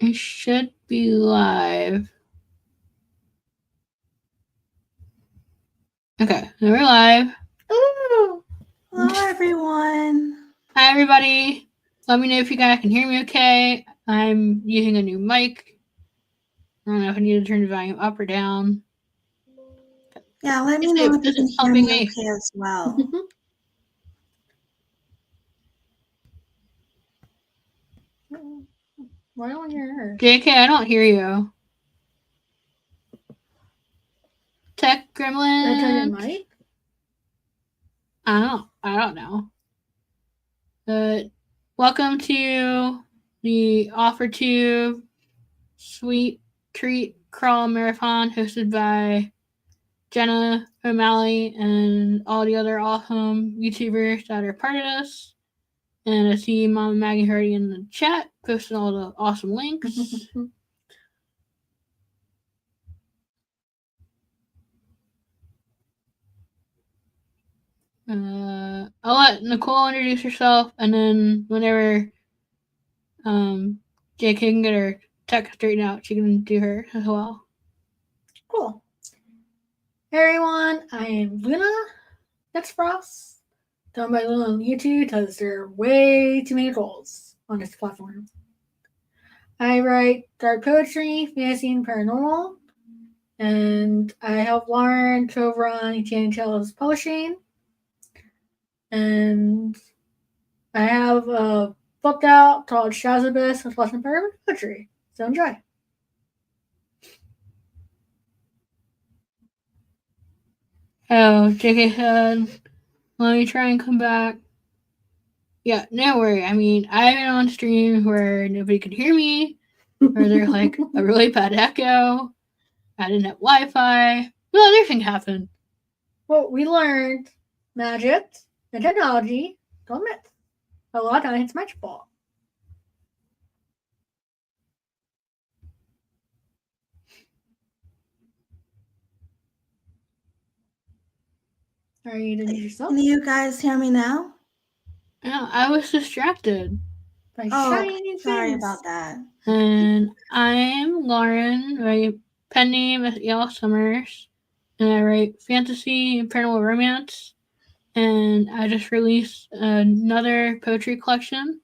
It should be live. Okay, we're live. Ooh. Hello, everyone. Hi, everybody. Let me know if you guys can hear me okay. I'm using a new mic. I don't know if I need to turn the volume up or down. Yeah, let me know if you can hear me okay as well. Why don't you hear her? JK, I don't hear you. Tech Gremlin. Did I turn your mic? I don't know. But welcome to the Offer Tube Sweet Treat Crawl Marathon hosted by Jenna O'Malley and all the other awesome YouTubers that are part of this. And I see Mama Maggie Hardy in the chat posting all the awesome links. I'll let Nicole introduce herself, and then whenever JK can get her tech straightened out, she can do her as well. Cool. Hey everyone, I am Luna, Nyx Frost. Done by Luna on YouTube because there are way too many goals on this platform. I write dark poetry, fantasy, and paranormal, and I help Lauren co-run Enchanting Publishing. And I have a book out called Shadows Abyss with lesson part of poetry. So enjoy. Oh, JK said, let me try and come back. Yeah, no worry. I mean, I've been on stream where nobody could hear me, or there's like a really bad echo. I didn't have Wi-Fi. Well, everything happened. Well, we learned magic and technology don't mix. A lot of times it's magic fault. Are you doing yourself? Can you guys hear me now? No, I was distracted. Sorry about that. And I'm Lauren. My pen name is E.L Summees, and I write fantasy and paranormal romance. And I just released another poetry collection.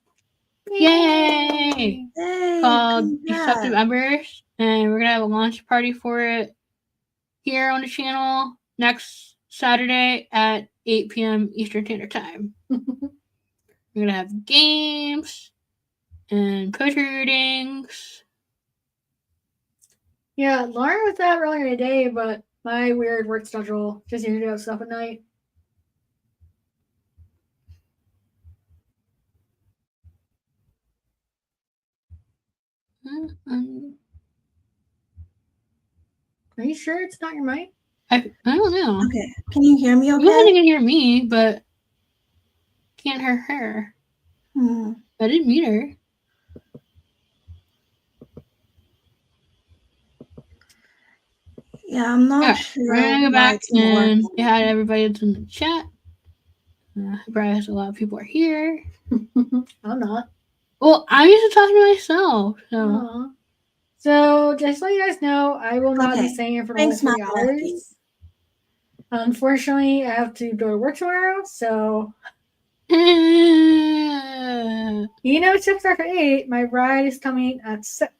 Yay! Called Deceptive Embers, and we're gonna have a launch party for it here on the channel next Saturday at 8 p.m. Eastern Standard Time. We're gonna have games and poetry readings. Yeah, Lauren was out earlier today, but my weird work schedule just usually does stuff at night. Are you sure it's not your mic? I don't know. Okay, can you hear me okay? Nobody can hear me, but can't hear her. I didn't mute her. Yeah, I'm not sure. We're gonna go back and say hi to everybody that's in the chat. Surprised a lot of people are here. I'm not. Well, I'm used to talking to myself. So just to let you guys know, I will not be saying for the whole 3 hours. Unfortunately, I have to go to work tomorrow, so ships are for 8. My ride is coming at 6.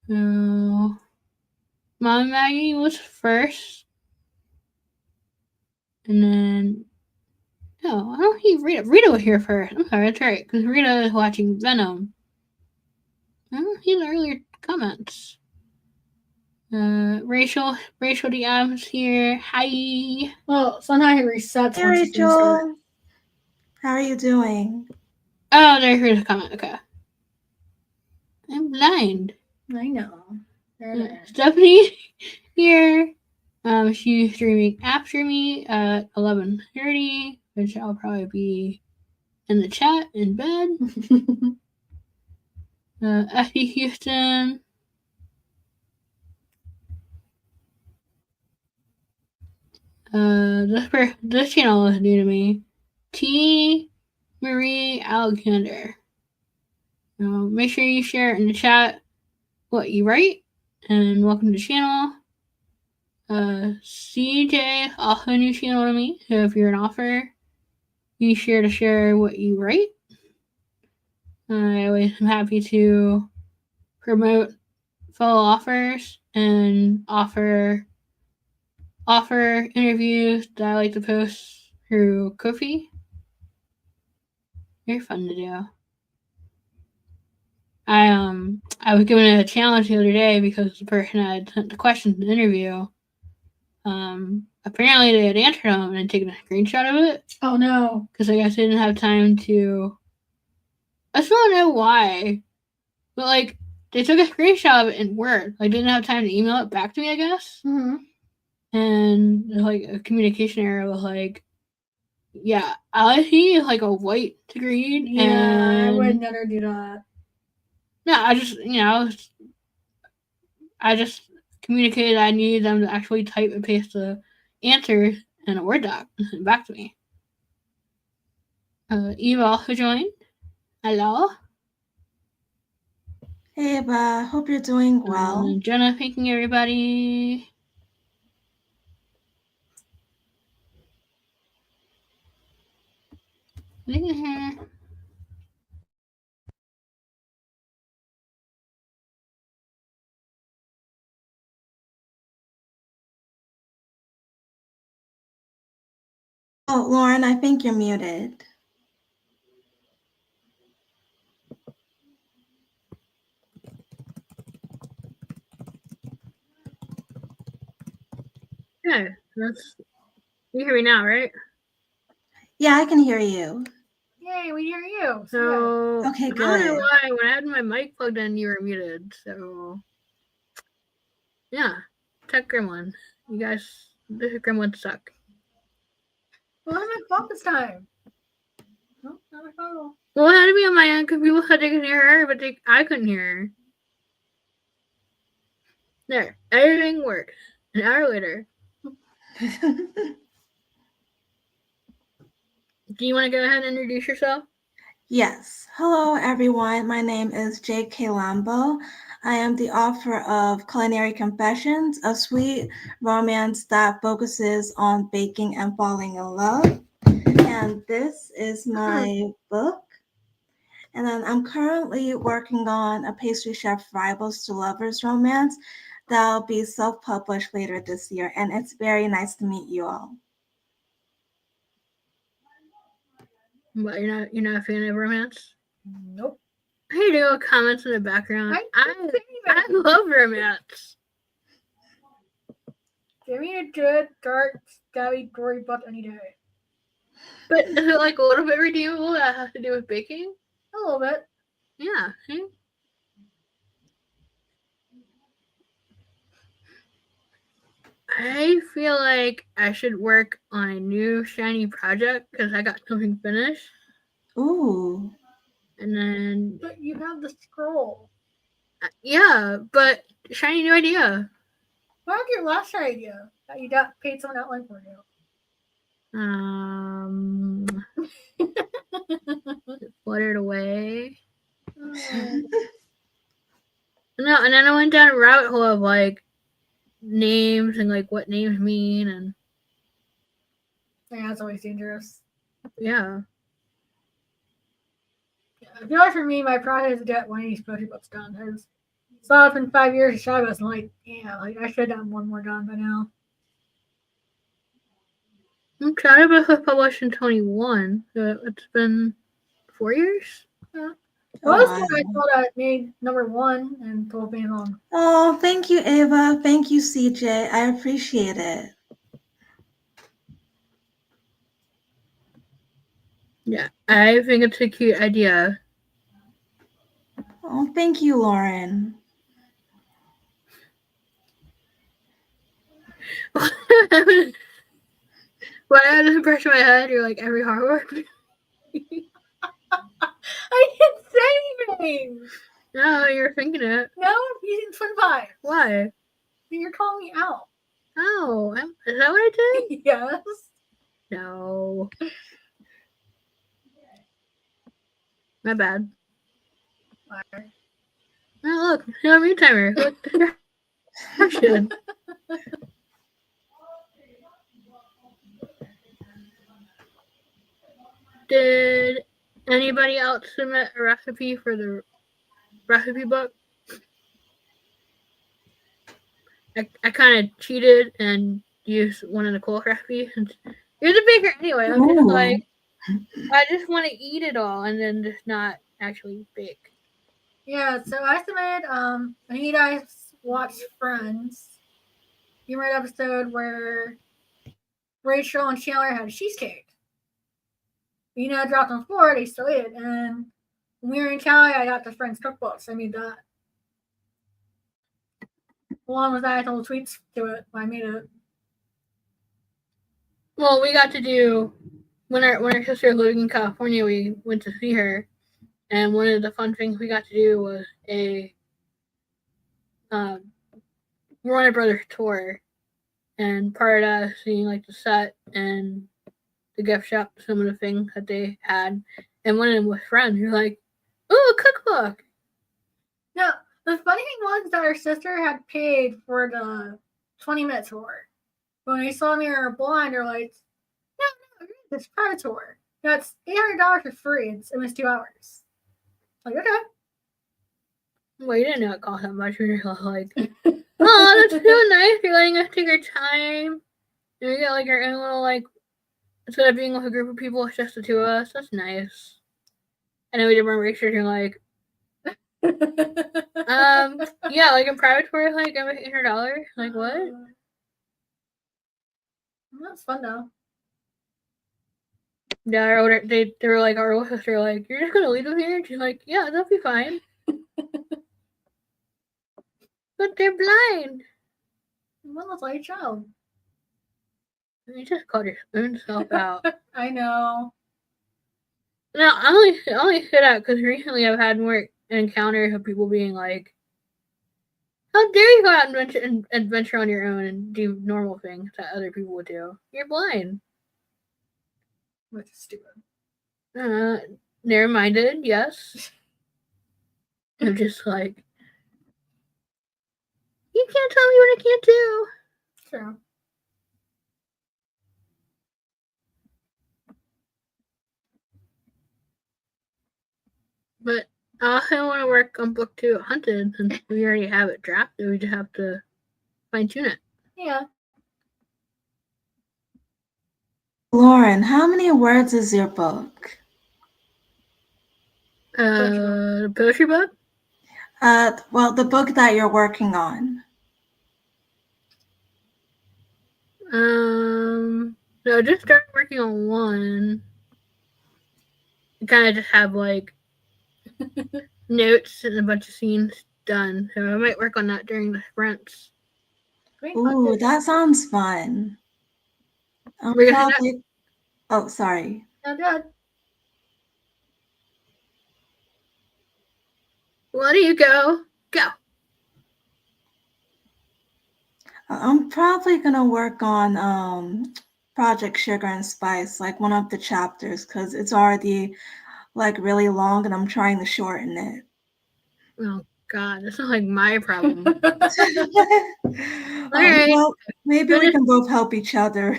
So, Mom Maggie was first. And then, I don't think Rita. Rita was here first. I'm sorry, that's right, because Rita is watching Venom. I don't see the earlier comments. Rachel DM's here. Hi. Well, somehow he resets. Hey, Rachel. How are you doing? Oh, there's Rita's comment. Okay. I'm blind. I know. Stephanie here. She's streaming after me at 11:30, which I'll probably be in the chat in bed. Effie Houston. This channel is new to me. T. Marie Alexander. Make sure you share in the chat what you write, and welcome to the channel. CJ, also a new channel to me, so if you're an author, be sure to share what you write. I always am happy to promote fellow authors and offer interviews that I like to post through KoFi. Very fun to do. I was given a challenge the other day because the person had sent the questions in the interview. Apparently they had answered them and taken a screenshot of it. Oh no! Because I guess they didn't have time to. I still don't know why, but like they took a screenshot of it in Word. Like didn't have time to email it back to me, I guess. Mm-hmm. And like a communication error was like, yeah, LSE is like a white to green. Yeah, and I would never do that. No, I just communicated I needed them to actually type and paste the answer in a Word doc and send it back to me. E.L also joined. Hello. Hey, Eva. Hope you're doing well. Jenna, thanking everybody. Oh, Lauren, I think you're muted. Yeah, you hear me now, right? Yeah, I can hear you. Yay, we hear you. So okay, good. I don't know why when I had my mic plugged in, you were muted. So yeah, tech gremlin. You guys, this gremlins suck. Well, I'm at fault this time. No, not my fault. Well, it had to be on my end because people said they could hear her, but I couldn't hear her. There, everything worked. An hour later. Do you want to go ahead and introduce yourself? Yes. Hello, everyone. My name is J.K. Lambo. I am the author of Culinary Confessions, a sweet romance that focuses on baking and falling in love. And this is my book. And then I'm currently working on a pastry chef rivals to lovers romance that'll be self-published later this year. And it's very nice to meet you all. But you're not a fan of romance? Nope. I hear little comments in the background. I love romance. Give me a good, dark, scabby, gory butt any day. But is it like a little bit redeemable that has to do with baking? A little bit. Yeah. See? I feel like I should work on a new shiny project because I got something finished. Ooh. And then. But you have the scroll. Yeah, but shiny new idea. What was your last idea that you got paid someone outline for you? Fluttered away. No, and then I went down a rabbit hole of like names and like what names mean and. Yeah, that's always dangerous. Yeah. I feel like for me, my project is to get one of these poetry books done. Because saw it been 5 years of Shabbos, and like, yeah, like I should have done one more done by now. Shadow Book was published in 21, so it's been 4 years. Yeah. Well, this one I thought I made #1 and 12 being long. Oh, thank you, Ava. Thank you, CJ. I appreciate it. Yeah, I think it's a cute idea. Oh, thank you, Lauren. Why I just brush my head? You're like every hard work. I didn't say anything. No, you're thinking it. No, you didn't 25. Why? You're calling me out. Oh, is that what I did? Yes. No. My bad. Oh, look, no me timer. What distraction? Did anybody else submit a recipe for the recipe book? I kind of cheated and used one of Nicole's recipes. You're the baker anyway. I'm just like, I just want to eat it all and then just not actually bake. Yeah, so I submitted, when you guys watched Friends, you read an episode where Rachel and Chandler had cheesecake. You know, I dropped on the floor, they still ate it. And when we were in Cali, I got the Friends cookbook, so I made that. Along with that, I told tweets to it, I made it. Well, we got to do when our sister was living in California. We went to see her, and one of the fun things we got to do was a Warner Brothers tour, and part of that is seeing like the set and the gift shop, some of the things that they had, and one of them was Friends. You're like, "Ooh, a cookbook!" No, the funny thing was that our sister had paid for the 20-minute tour. When they saw me were blind, they're like, no, it's private tour. That's $800 for free. It was 2 hours. Like, okay. Well, you didn't know it cost that much. You're like, oh, that's so nice. You're letting us take our time. And we got like our own little like, instead of being with a group of people, it's just the two of us. That's nice. And then we did more research and like, yeah, like in private tour, like I'm $800. Like what? That's fun though. Yeah, our older, they were like our older sister, like you're just gonna leave them here. And she's like, yeah, that'll be fine. But they're blind. Well, that's like a child. You just called your own self out. I know. No, I only say that because recently I've had more encounters of people being like, "How dare you go out and adventure on your own and do normal things that other people would do? You're blind." Which is stupid. Narrow-minded, yes. I'm just like, you can't tell me what I can't do. True. But I also want to work on book 2 Hunted since we already have it drafted. We just have to fine tune it. Yeah. Lauren, how many words is your book? The poetry book? Well, the book that you're working on. No, I just started working on one. I kind of just have like notes and a bunch of scenes done. So I might work on that during the sprints. Ooh, that sounds fun. Oh, sorry. No, good. Where do you go? Go. I'm probably gonna work on Project Sugar and Spice, like one of the chapters, because it's already like really long and I'm trying to shorten it. Oh God, that's not like my problem. Right. Well, maybe we can both help each other.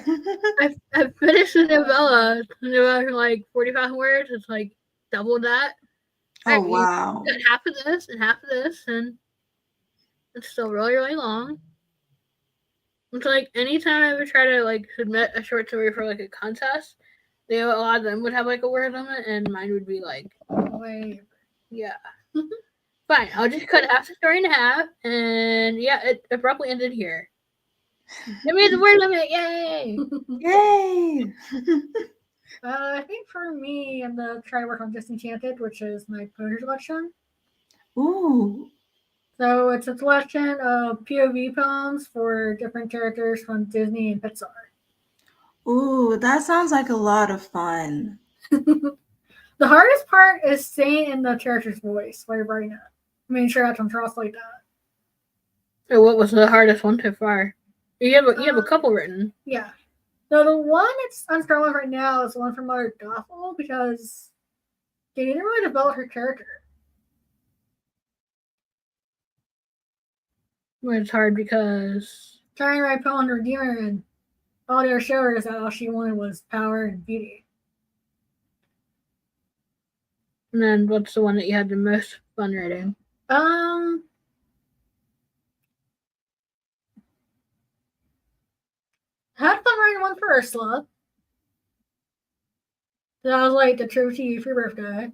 I finished the novella. The novella like 45 words. It's like double that. Oh wow! Got half of this and half of this, and it's still really, really long. It's like anytime I would try to like submit a short story for like a contest, a lot of them would have like a word limit, and mine would be like, wait, yeah. Fine, I'll just cut half the story in half, and yeah, it abruptly ended here. Give me the word limit, yay! Yay! I think for me, I'm gonna try to work on Disenchanted, which is my poetry collection. Ooh. So it's a collection of POV poems for different characters from Disney and Pixar. Ooh, that sounds like a lot of fun. The hardest part is staying in the character's voice while you're writing it. I mean, sure, I can translate that. So what was the hardest one so far? You have a couple written. Yeah. So the one I'm struggling with right now is the one from Mother Gothel because they didn't really develop her character. Well, it's hard because trying to write Poem Redeemer and audio showers that all she wanted was power and beauty. and then what's the one that you had the most fun writing? Had fun writing one for Ursula. That was like the true to you for your birthday.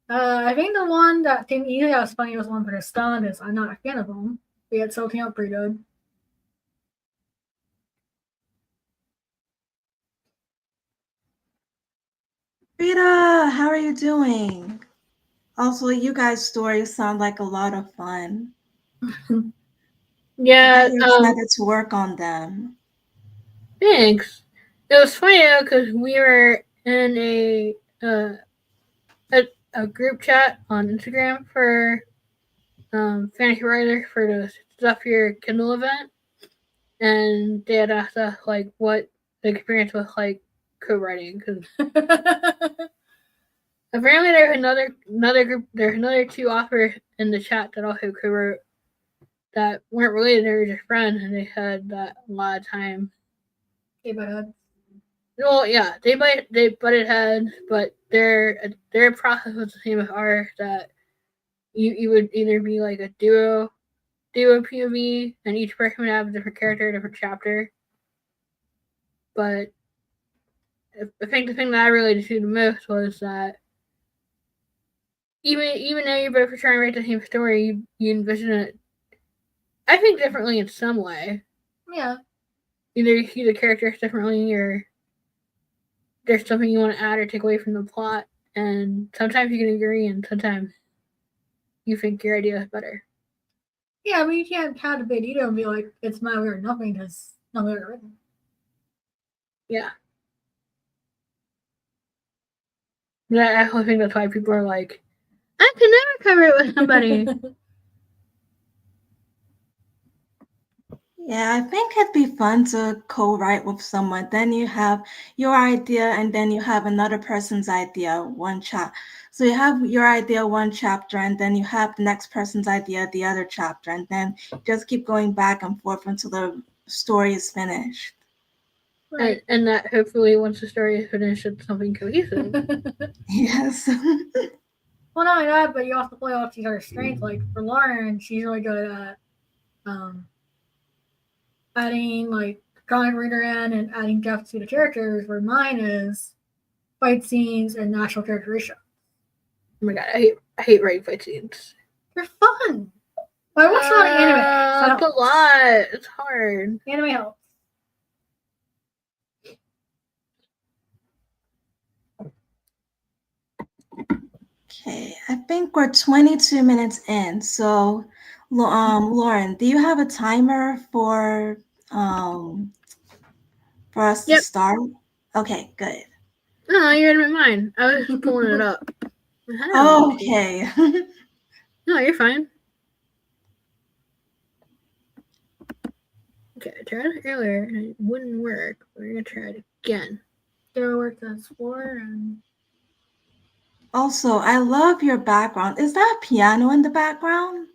I think the one that seemed easy that was funny was one for the stunt is I'm not a fan of them. We had something out pretty good. Rita, how are you doing? Also, you guys' stories sound like a lot of fun. Yeah, You're excited to work on them. Thanks. It was funny though because we were in a group chat on Instagram for fantasy writer for the Stuff Your Kindle event, and they had asked us like what the experience was like co-writing because apparently there's another group. There's another two authors in the chat that also co-wrote that weren't related. They were just friends, and they had that a lot of time. Hey, bud. Well, yeah, they butted heads, but their process was the same as ours. That you would either be like a duo POV, and each person would have a different character, a different chapter. But I think the thing that I related to the most was that even though you both were trying to write the same story, you envision it, I think, differently in some way. Yeah. Either you see the characters differently, or there's something you want to add or take away from the plot, and sometimes you can agree, and sometimes you think your idea is better. Yeah, I mean, you can't have a big ego and be like, it's my way or nothing because nothing ever written. Yeah. But I actually think that's why people are like, I can never cover it with somebody. Yeah, I think it'd be fun to co-write with someone. Then you have your idea, and then you have another person's idea, one chap. So you have your idea, one chapter, and then you have the next person's idea, the other chapter, and then just keep going back and forth until the story is finished. Right. And that hopefully once the story is finished, it's something cohesive. Yes. Well, not only that, but you also play off each other's strengths. Like for Lauren, she's really good at adding like drawing reader in and adding depth to the characters. Where mine is fight scenes and natural characterization. Oh my god, I hate writing fight scenes. They're fun. But I watch a lot of anime. It's a lot. It's hard. Anime helps. Okay, I think we're 22 minutes in. So, Lauren, do you have a timer for us to start? Okay, good. No, you're in mine. I was just pulling it up. Oh, okay. No, you're fine. Okay, I tried it earlier and it wouldn't work. We're gonna try it again. There work as for and Also, I love your background. Is that a piano in the background?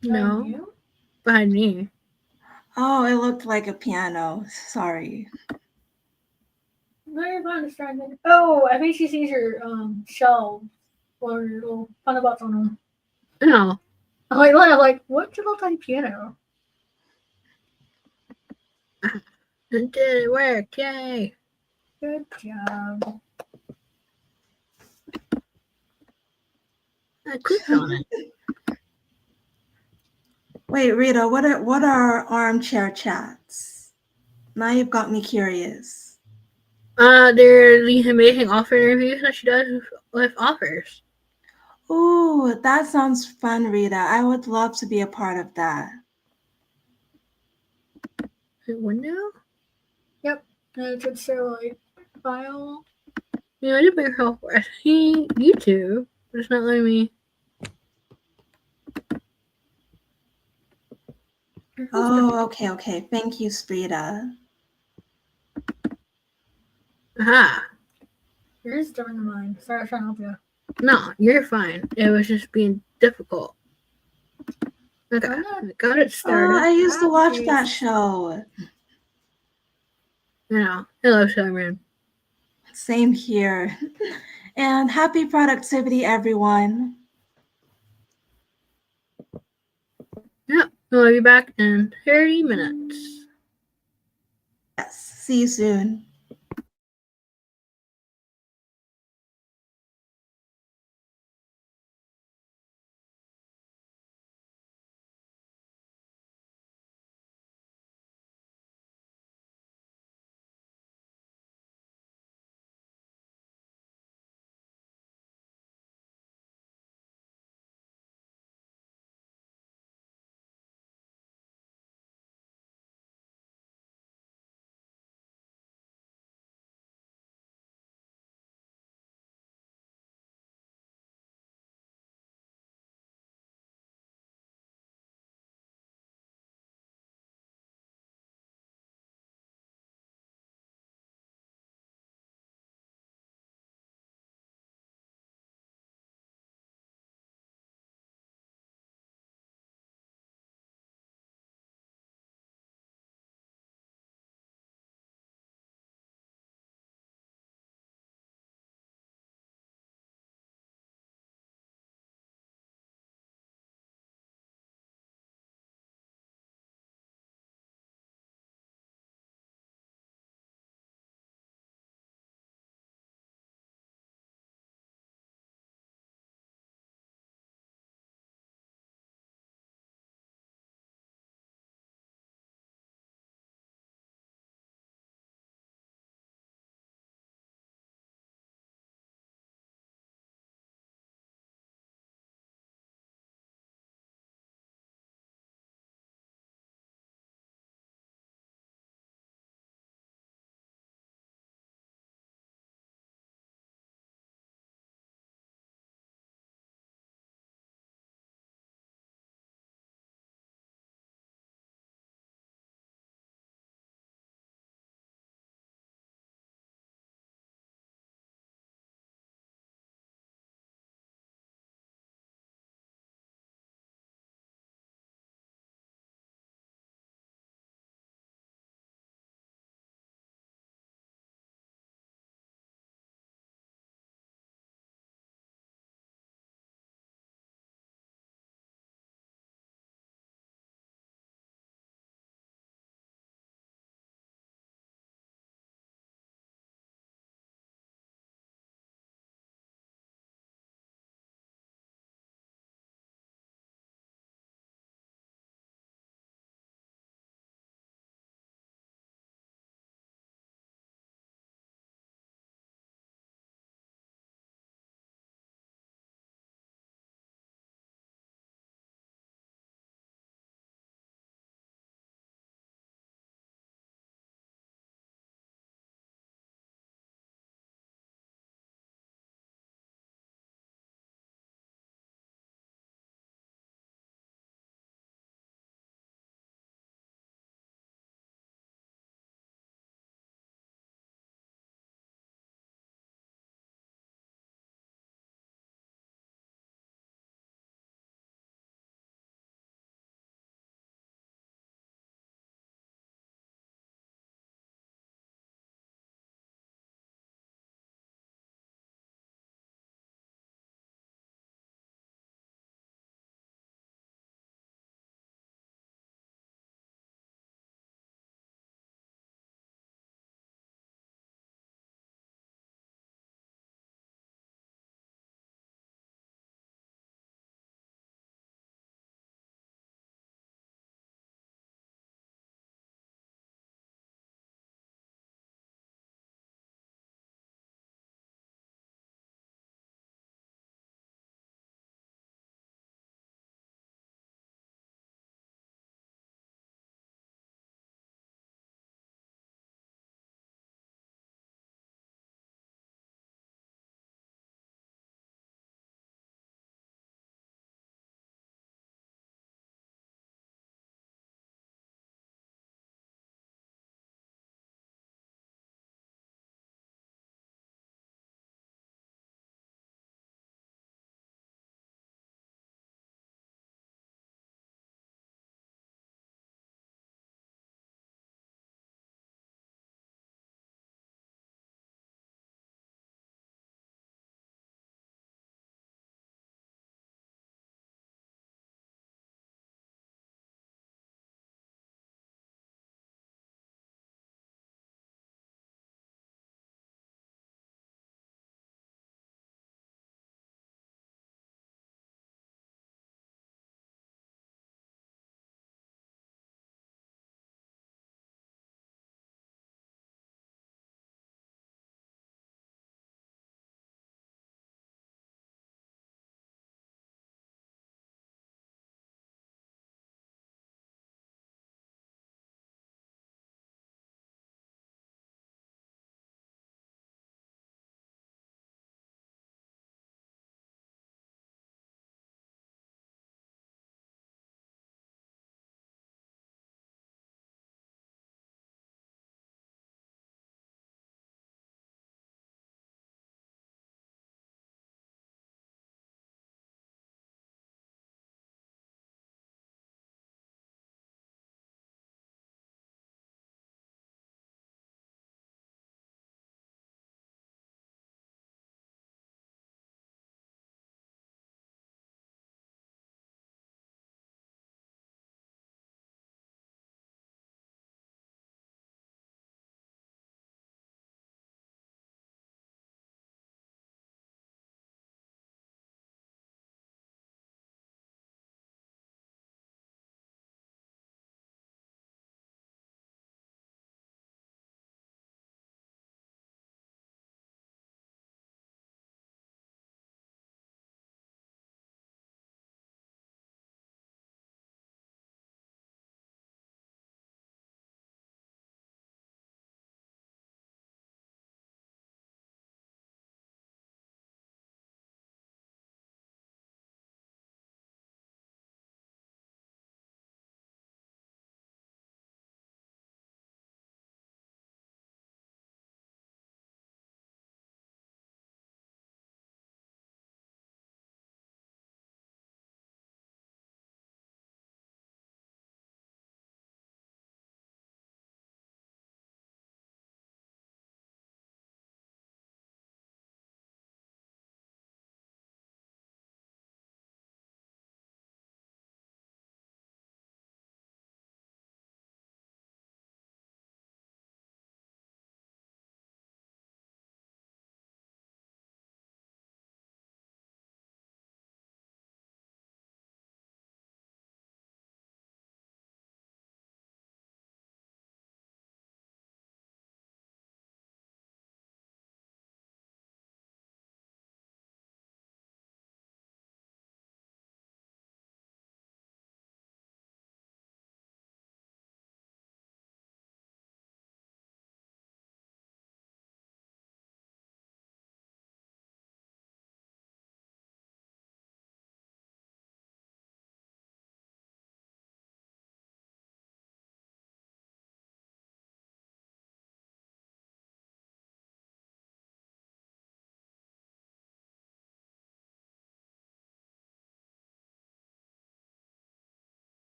No. Behind me. Oh, it looked like a piano. Sorry. No, you're fine. Oh, I think she sees your shelves or your little fun box on them. No. I'm like, what's your little tiny piano? It did work. Yay. Good job. I clicked on it. Wait, Rita, what are armchair chats? Now you've got me curious. They're these amazing offer interviews that she does with authors. Ooh, that sounds fun, Rita. I would love to be a part of that. Window? Yep. And it should show like file. Yeah, I did make help. I see YouTube, but it's not letting me. Oh, okay. Thank you, Sprita. Aha. Yours is different than mine. Sorry, I was trying to help you. No, you're fine. It was just being difficult. Okay, we got it started. I used to watch that show. Hello, Simon. Same here. And happy productivity, everyone. Yep, we'll be back in 30 minutes. Yes, see you soon.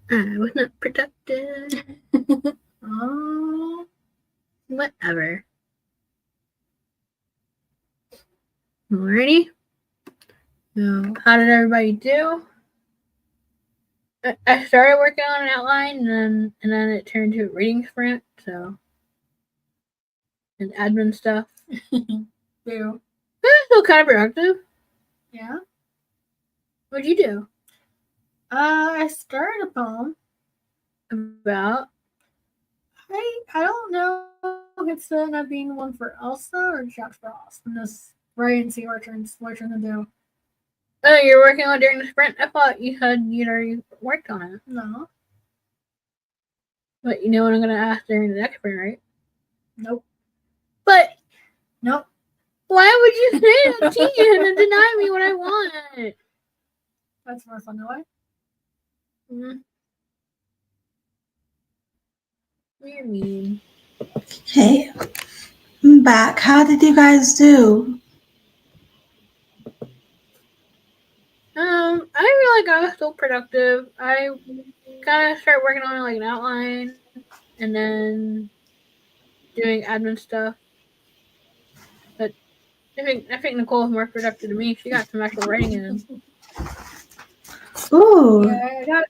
I was not productive. Whatever. Alrighty. So, how did everybody do? I started working on an outline, and then it turned to a reading sprint. So, and admin stuff. Boo. Still kind of productive. Yeah. What'd you do? I started a poem. About? I don't know if it's going to be one for Elsa or Jack Frost. I'm just writing and see what you're going to do. Oh, you're working on it during the sprint? I thought you said you'd already worked on it. No. But you know what I'm going to ask during the next sprint, right? Nope. But nope. Why would you say that to you and deny me what I want? That's more fun that way. Mm. You're mean. Hey, I'm back. How did you guys do? I feel like I was still productive. I kind of started working on like an outline, and then doing admin stuff. But I think Nicole was more productive than me. She got some actual writing in. Ooh. Yeah,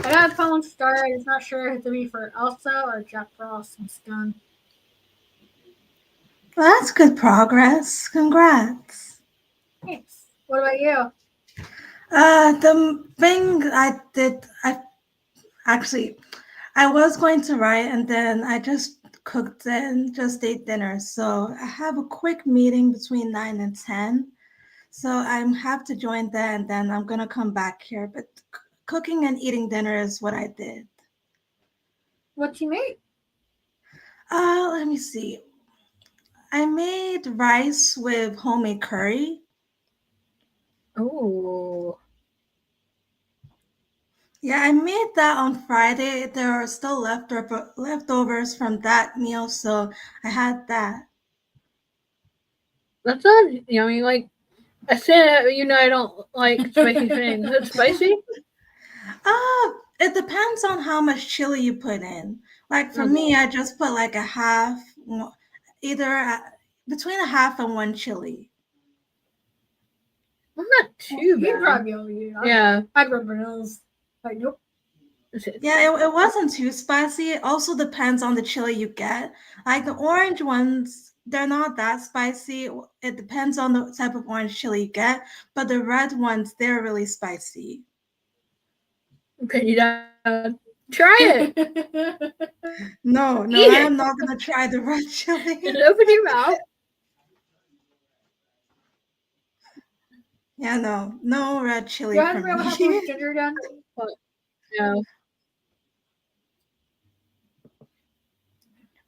I got a poem started. It's not sure if it to be for Elsa or Jack Frost. It's done. Well, that's good progress. Congrats. Thanks. What about you? The thing I did, I was going to write and then I just cooked and just ate dinner. So I have a quick meeting between 9 and 10. So I have to join that and then I'm going to come back here. But cooking and eating dinner is what I did. What you made? Let me see. I made rice with homemade curry. Oh. Yeah, I made that on Friday. There are still leftovers from that meal, so I had that. That sounds yummy. Like, I said, I don't like spicy things. Is it spicy? It depends on how much chili you put in. Like for me, I just put like a half, either between a half and one chili. I'm not too bad. Probably you. Yeah. I'd rub my nose. Like, nope. Yeah, it wasn't too spicy. It also depends on the chili you get. Like the orange ones, they're not that spicy. It depends on the type of orange chili you get. But the red ones, they're really spicy. Okay, you try it. No, Eat I it. am not gonna try the red chili. Just open your mouth. Yeah, no red chili You for haven't ever had me. with ginger done? No.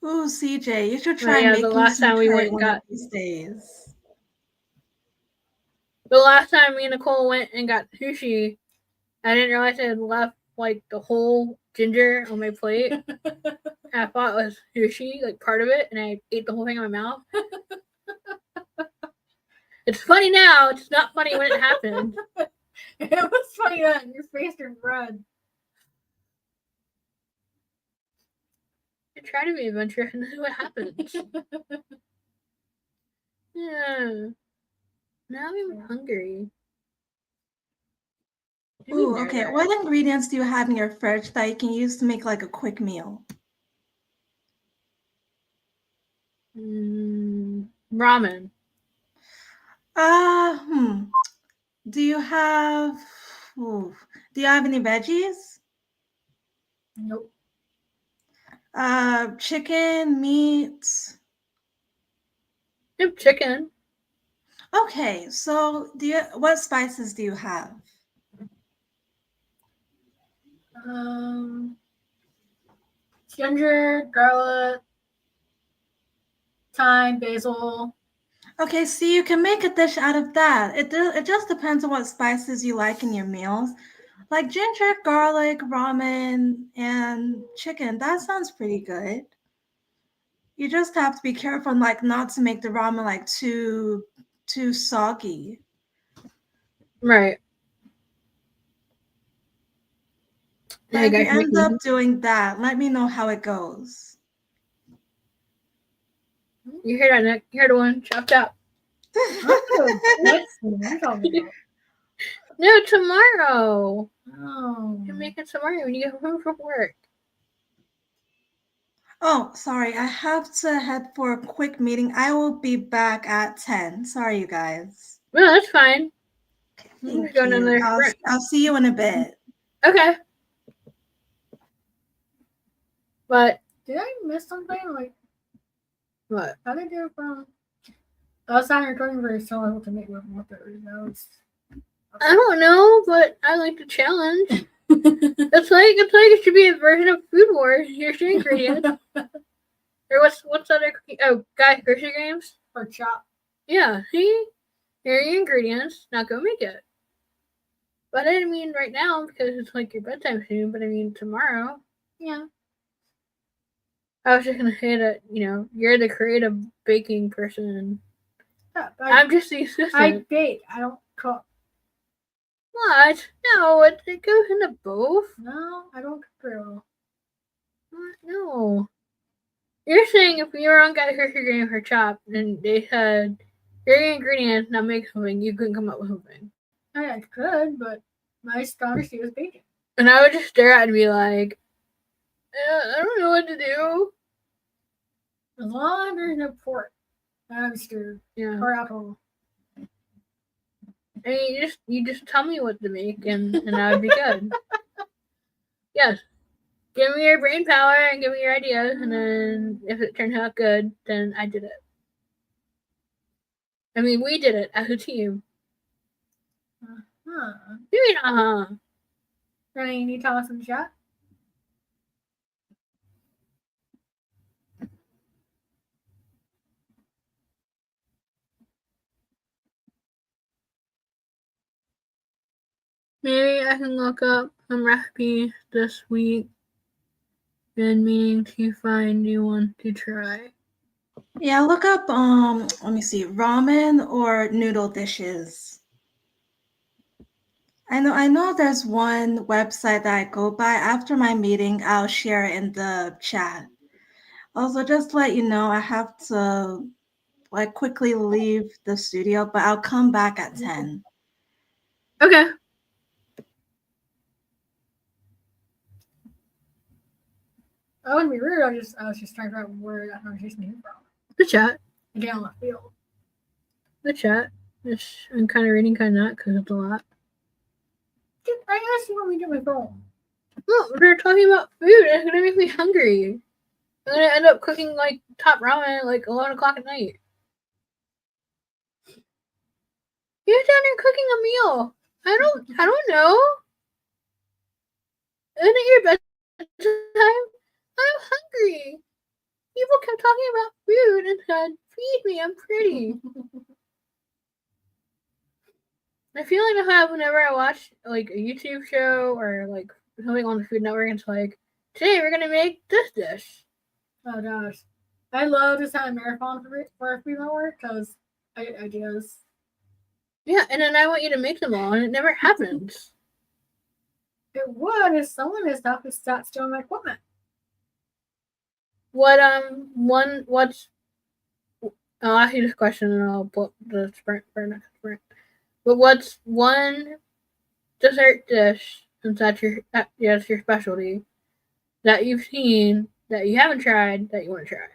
Ooh, CJ, you should Well, try yeah, the making last some time we curry went and one of got these days. the last time me and Nicole went and got sushi, I didn't realize I had left like the whole ginger on my plate. I thought it was sushi, like part of it, and I ate the whole thing in my mouth. It's funny now. It's not funny when it happened. It was funny that your face turned red. I try to be adventurous, and this is what happens. Yeah. Now I'm hungry. Ooh, okay. What ingredients do you have in your fridge that you can use to make like a quick meal? Ramen. Do you have ooh, do you have any veggies? Nope. Chicken, meat. Yep, chicken. Okay, so what spices do you have? Ginger, garlic, thyme, basil. Okay, see, you can make a dish out of that. It just depends on what spices you like in your meals. Like ginger, garlic, ramen, and chicken. That sounds pretty good. You just have to be careful, like not to make the ramen like too soggy. Right. But if you end up doing that, let me know how it goes. You hear that, Nick? You heard one. Chop, chop. Next one, what are you talking about? No, tomorrow. Oh. You're making tomorrow when you get home from work. Oh, sorry. I have to head for a quick meeting. I will be back at 10. Sorry, you guys. No, that's fine. Thank you. I'll see you in a bit. Okay. But did I miss something? Like what? How did I do from? I was not recording very so able to make what there was. I don't know, but I like the challenge. it's like it should be a version of Food Wars. Here's your ingredients. Or what's other cookie? Oh, guys, grocery games or chop. Yeah, see, here are your ingredients. Now go make it. But I didn't mean right now because it's like your bedtime soon. But I mean tomorrow. Yeah. I was just gonna say that you're the creative baking person. Yeah, I'm just the assistant. I bake. I don't cook. What? No, it goes into both. No, I don't cook very well. No. You're saying if you were on Guy Grocery Game for Chop and they said, here are your ingredients, now make something, you couldn't come up with something. I could, but my strongest suit is baking. And I would just stare at it and be like, I don't know what to do. As long as there's no pork, I'm scared. Yeah. Or alcohol. I mean, you just tell me what to make, and I would be good. Yes. Give me your brain power and give me your ideas, and then if it turns out good, then I did it. I mean, we did it as a team. You mean, Renee, you need to tell us in the chat? Maybe I can look up some recipes this week and meaning to find new one to try. Yeah, look up let me see, ramen or noodle dishes. I know there's one website that I go by. After my meeting, I'll share it in the chat. Also, just to let you know, I have to quickly leave the studio, but I'll come back at 10. Okay. I wouldn't be rude. I was just trying to figure out where that conversation came from. The chat. Again, left field. The chat. I'm kind of reading, kind of not, because it's a lot. I asked you when we get my phone. Well, we're talking about food. It's gonna make me hungry. I'm gonna end up cooking top ramen at 11 o'clock at night. You're down here cooking a meal. I don't know. Isn't it your bedtime? I'm hungry. People kept talking about food and said, feed me, I'm pretty. I feel like whenever I watch a YouTube show or something on the Food Network, it's like, today we're gonna make this dish. Oh gosh. I love this kind of marathon for a Food Network because I get ideas. Yeah, and then I want you to make them all, and it never happens. It would if someone is not to start stealing my equipment. I'll ask you this question and I'll put the sprint for next sprint. But what's one dessert dish, since that's your specialty, that you've seen, that you haven't tried, that you want to try?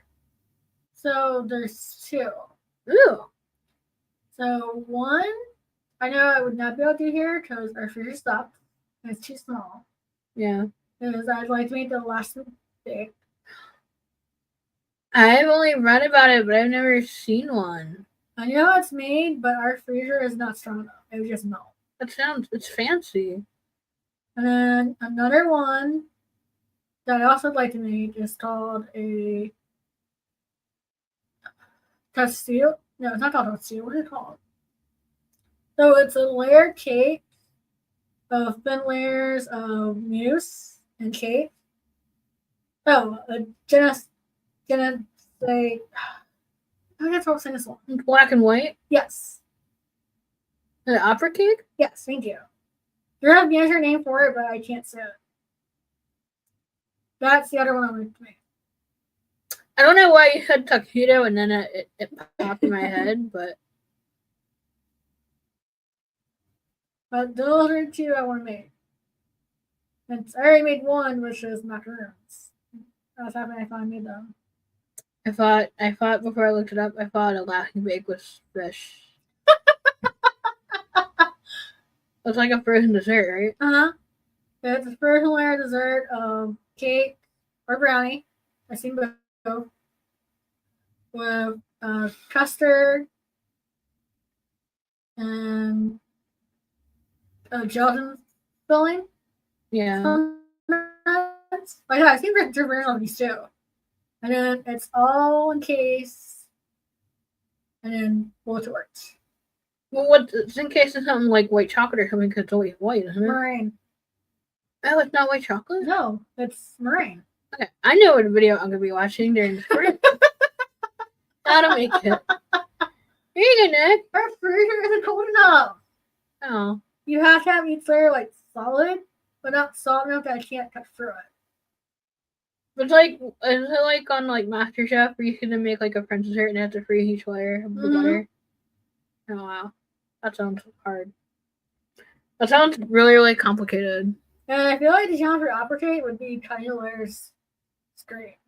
So there's two. Ooh. So one, I know I would not be able to do here because our freezer stopped and it's too small. Yeah. Because I'd like to make the last big. I've only read about it, but I've never seen one. I know it's made, but our freezer is not strong enough. It would just melt. It's fancy. And then another one that I also like to make is called a Castile. No, it's not called Castile. What is it called? So it's a layered cake of thin layers of mousse and cake. Oh, I guess what I'm saying this one. Black and white? Yes. An opera cake? Yes, thank you. There has to be another name for it, but I can't say it. That's the other one I wanted to make. I don't know why you said tuxedo and then it popped in my head, but those are two I want to make. And I already made one, which is macaroons. I was happy I finally made them. I thought before I looked it up, I thought a laughing bake was fish. It's like a frozen dessert, right? It's a frozen layer dessert of cake or brownie. I've seen both. With custard and gelatin filling. Yeah. Like I've seen different versions of these too. And then it's all encased and then blowtorch. Well, what's in case of something like white chocolate or something? Because it's always white, isn't it? Meringue. Oh, it's not white chocolate? No, it's meringue. Okay, I know what video I'm gonna be watching during this break. How to make it. Here you go, Nick. Our freezer isn't cold enough. Oh. You have to have each layer like solid, but not soft enough that I can't cut through it. But like, is it like on like MasterChef where you can make like a French dessert and have to freeze each layer of the butter? Oh wow, that sounds hard. That sounds really, really complicated. And I feel like the challenge for applique would be cutting the layers straight.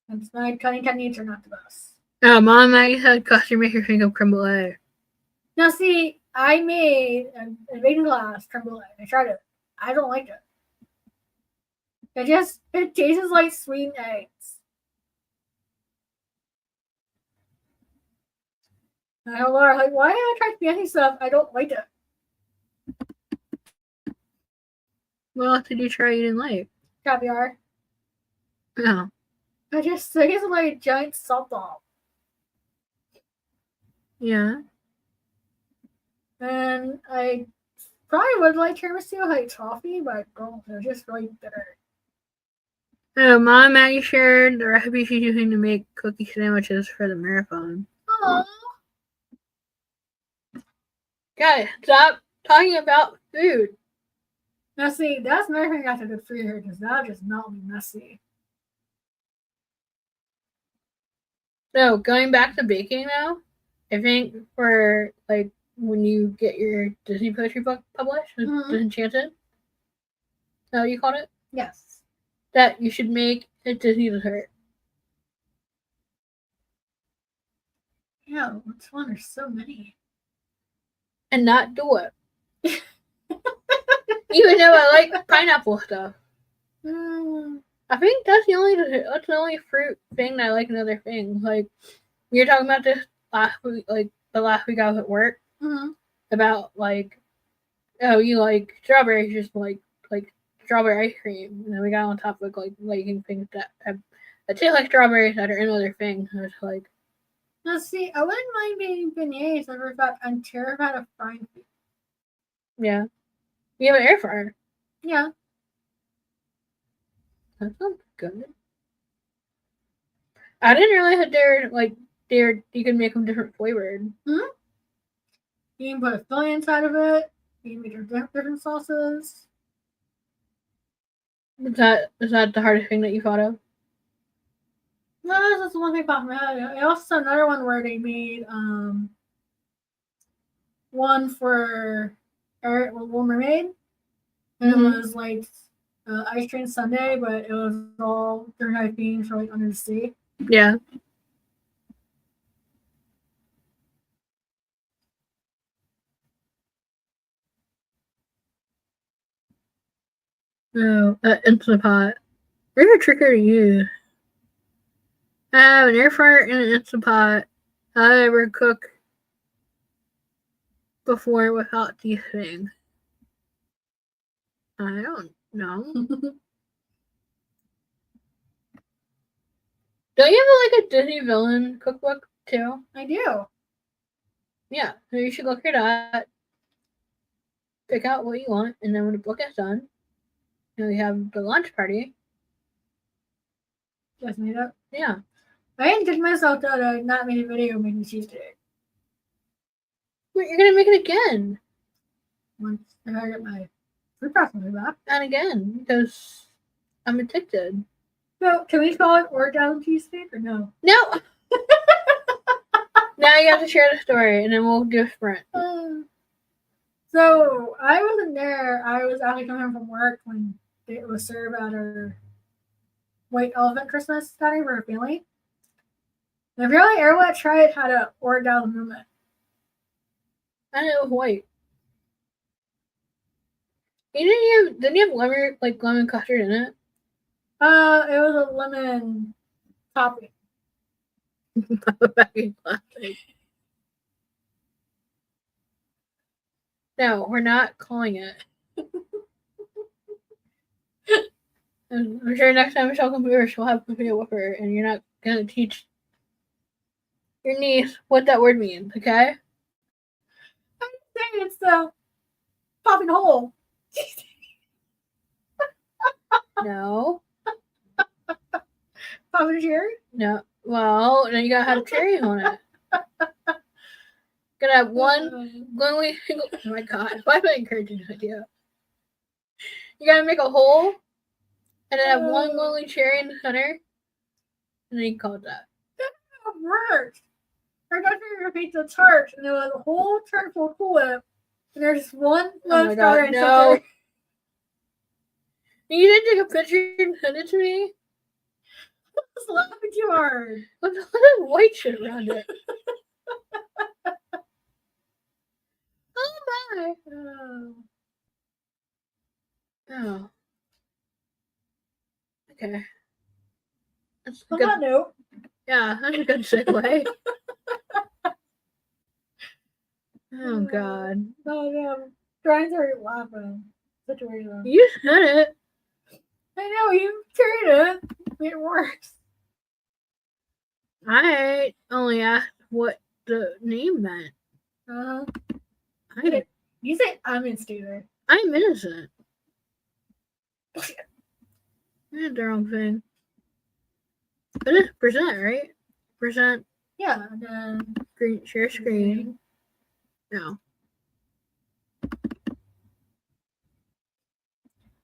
And my cutting techniques are not the best. Oh, Mom Maggie said custard makes your think of creme brulee. Now see, I made a baking glass creme brulee. I tried it. I don't like it. It tastes like sweetened eggs. And I know Laura, like, why did I try fancy stuff? I don't like it. What else did you try you didn't like? Caviar. Oh. I think it's like a giant salt ball. Yeah. And I probably would like tiramisu like toffee, but they're just really bitter. Oh, Mom Maggie shared the recipe she's using to make cookie sandwiches for the marathon. Aww. Guys, stop talking about food. Now see, that's another thing I have to do for here because that'll just not be messy. So going back to baking now, I think for like when you get your Disney poetry book published, Enchanted, is that what you called it? Yes. That you should make a Disney dessert. Yeah, which one? There's so many. And not do it. Even though I like pineapple stuff. I think that's the only fruit thing that I like in other things. Like we were talking about this last week, like the last week I was at work. About like, oh, you like strawberries, just like strawberry ice cream, and then we got on top of like liking things that taste like strawberries that are in other things. And it's like, now see, I wouldn't mind making beignets. I'm terrified of frying food. Yeah, we have an air fryer. Yeah, that sounds good. I didn't realize that you can make them different flavored. You can put a filling inside of it. You can make different sauces. Is that the hardest thing that you thought of? No, that's just one thing popped in my head. I also saw another one where they made one for Little Mermaid, and it was like ice cream sundae, but it was all different type beans for like under the sea. Yeah. Oh, Instant Pot. Very tricky to use. I have an air fryer and an Instant Pot. I ever cook before without these things. I don't know. Don't you have like a Disney villain cookbook too? I do. Yeah, so you should look at that. Pick out what you want, and then when the book is done, we have the launch party. Just made up. Yeah. I didn't get myself to not make a video making cheesecake. But you're gonna make it again. Once I get my food processor back. And again, because I'm addicted. So, can we call it orgasm cheesesteak or no? No. Now you have to share the story, and then we'll do a sprint. So I wasn't there. I was actually coming home from work when it was served at our White Elephant Christmas party for our family. And apparently, everyone that tried it had an orgasm moment. And it was white. Didn't you have lemon custard in it? It was a lemon topping. Back in plastic. No, we're not calling it. I'm sure next time Michelle comes over, she'll have a video with her, and you're not gonna teach your niece what that word means, okay? I'm saying it's the popping hole. No. Popping cherry? No. Well, then you gotta have cherry on it. Gotta have one glowingly. Oh my god, why am I encouraging this idea? You gotta make a hole, and then have one glowing cherry in the center, and then you call it that. That worked. Our doctor repeat the tart, and there was a whole tart full of Cool Whip, and there's one Oh my god, no. You didn't take a picture and send it to me? It's laughing too hard. With a lot of white shit around it. Oh my. Oh. Okay. That's On good. that note. Yeah, that's a good segue. Oh god. Oh no. Brian's already laughing. Situation. You said it. I know, you tried it. It works. I only asked what the name meant. You say I'm instigator. I'm innocent. I did the wrong thing. But it's percent, right? Percent. Yeah, and then Share screen. No.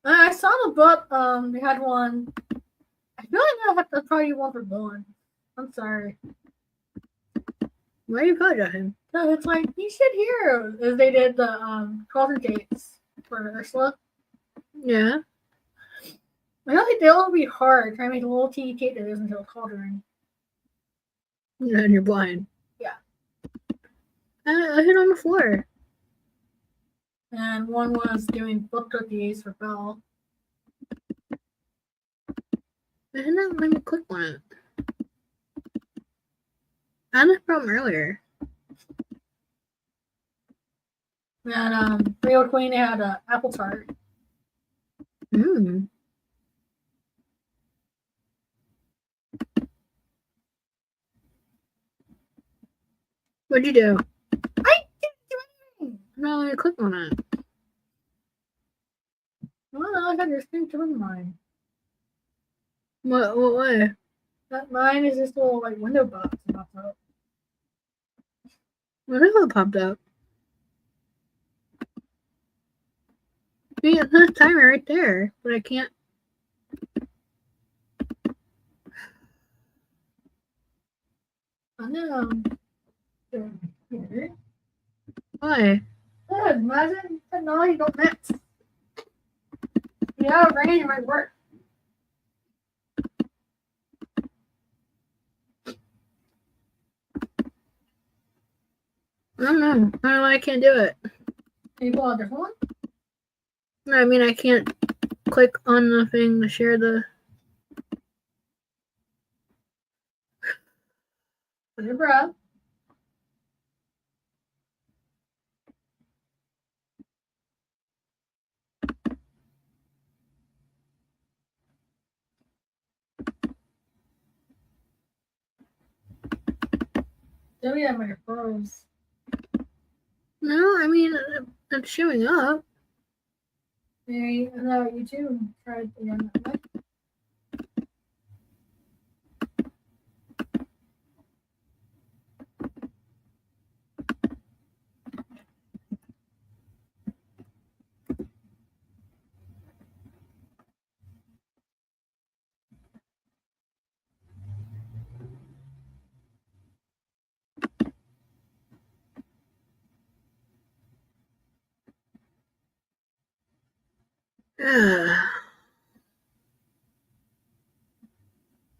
I saw the book. They had one. I feel like I have to probably one for Bowen. I'm sorry. Why are you apologizing? No, it's like you should hear as they did the cauldron dates for Ursula. Yeah. I don't think they'll be hard trying to make a little teeny cake that isn't a cauldron. And you're blind. Yeah. I hit on the floor. And one was doing book cookies for Belle. It did not let me click on it. I had this problem earlier. And Real Queen had an apple tart. Mmm. What'd you do? I didn't do anything. No, I clicked on it. Well, I got your screen to mine. What way? That mine is this little like window box that pops up. What if it popped up? Yeah, it says timer right there, but I can't. I know. Here. Why? Good. Imagine technology don't mix. Yeah, range might work. I don't know. I don't know why I can't do it. Can you pull out a different one? No, I mean I can't click on the thing to share the. Put your breath. Oh yeah, my froze. No, I mean it's showing up. Maybe no, you too. Tried again. I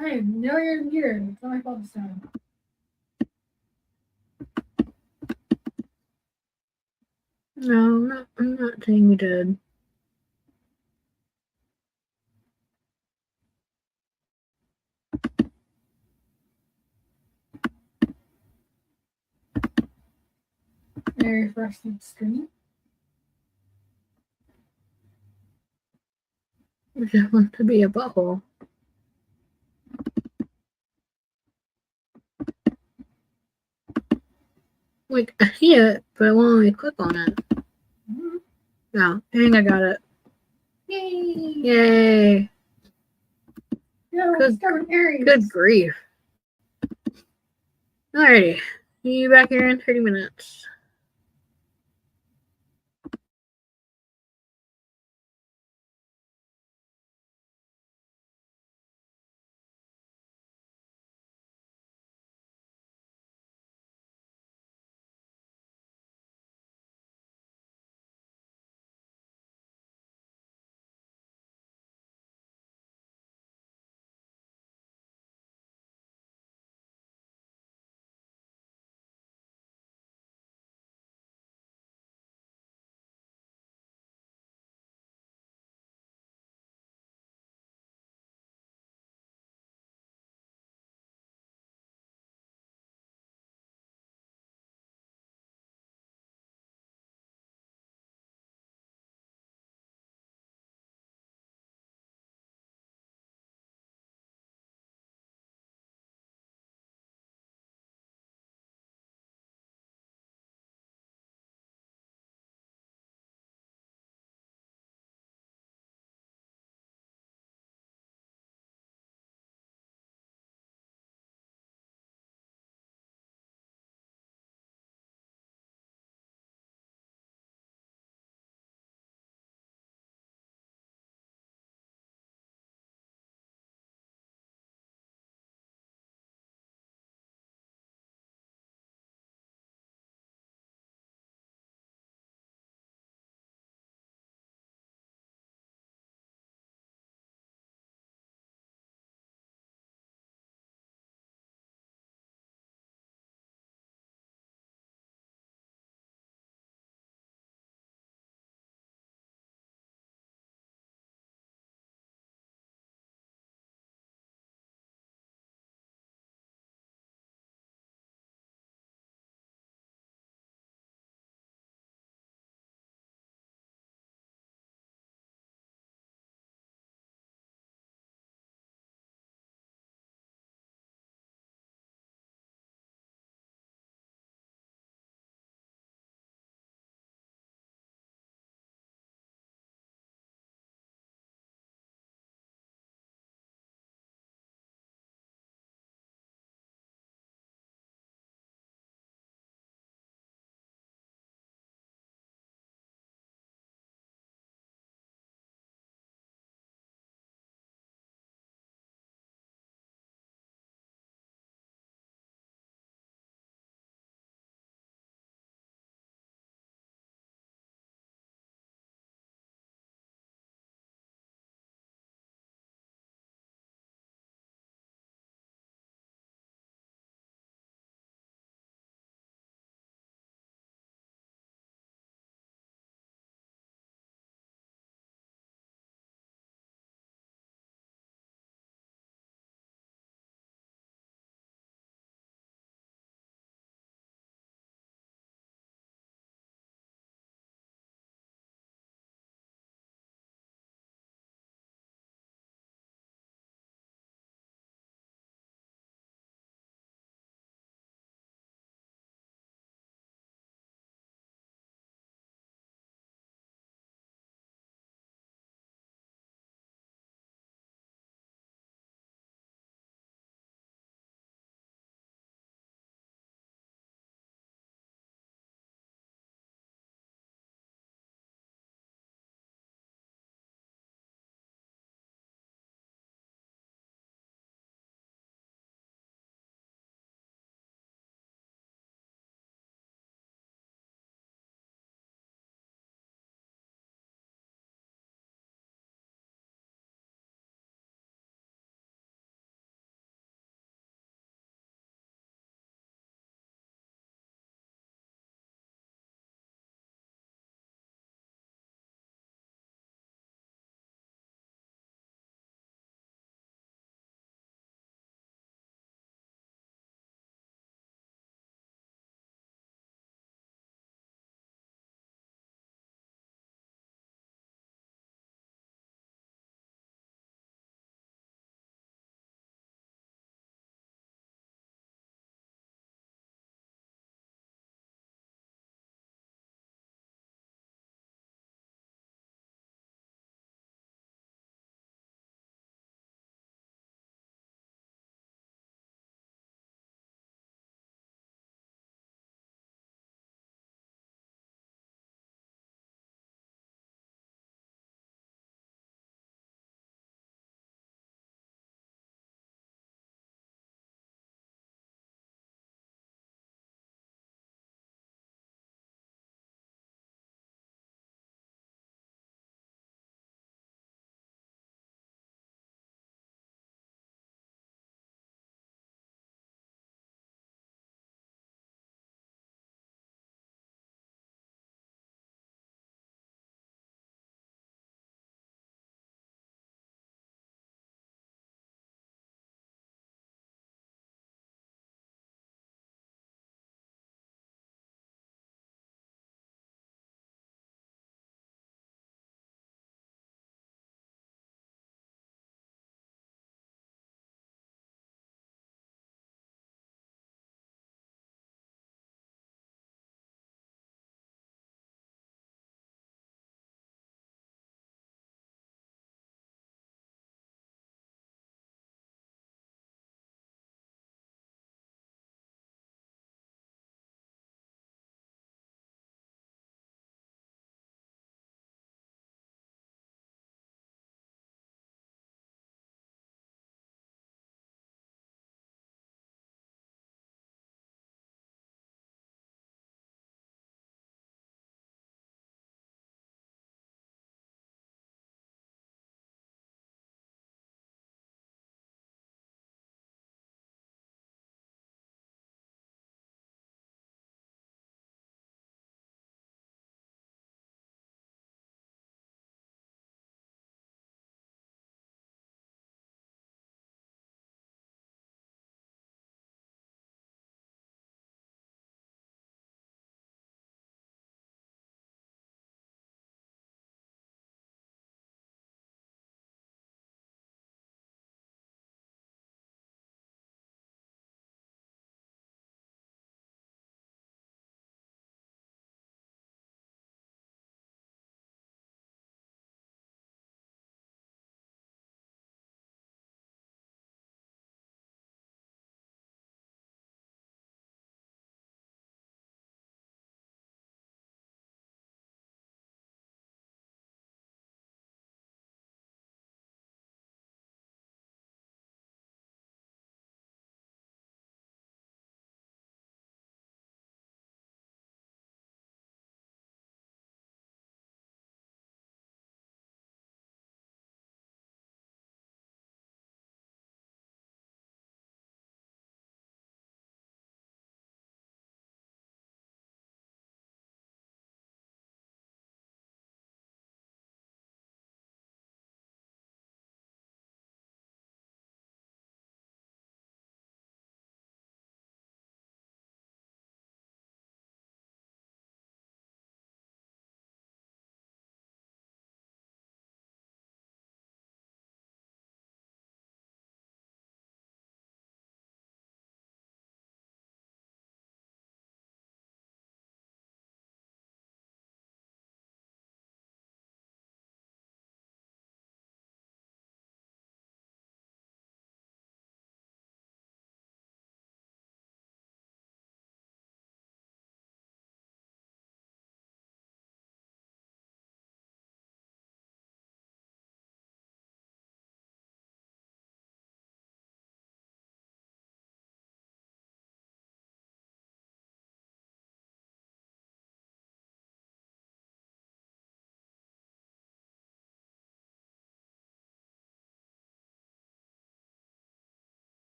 have no your computer. It's not my fault this time. No, I'm not saying you did. Very frosted screen. It just wants to be a butthole. Like, I see it, but it won't let me click on it. Mm-hmm. No, I think I got it. Yay! Yay! No, discovered areas. Good grief. Alrighty. See you back here in 30 minutes.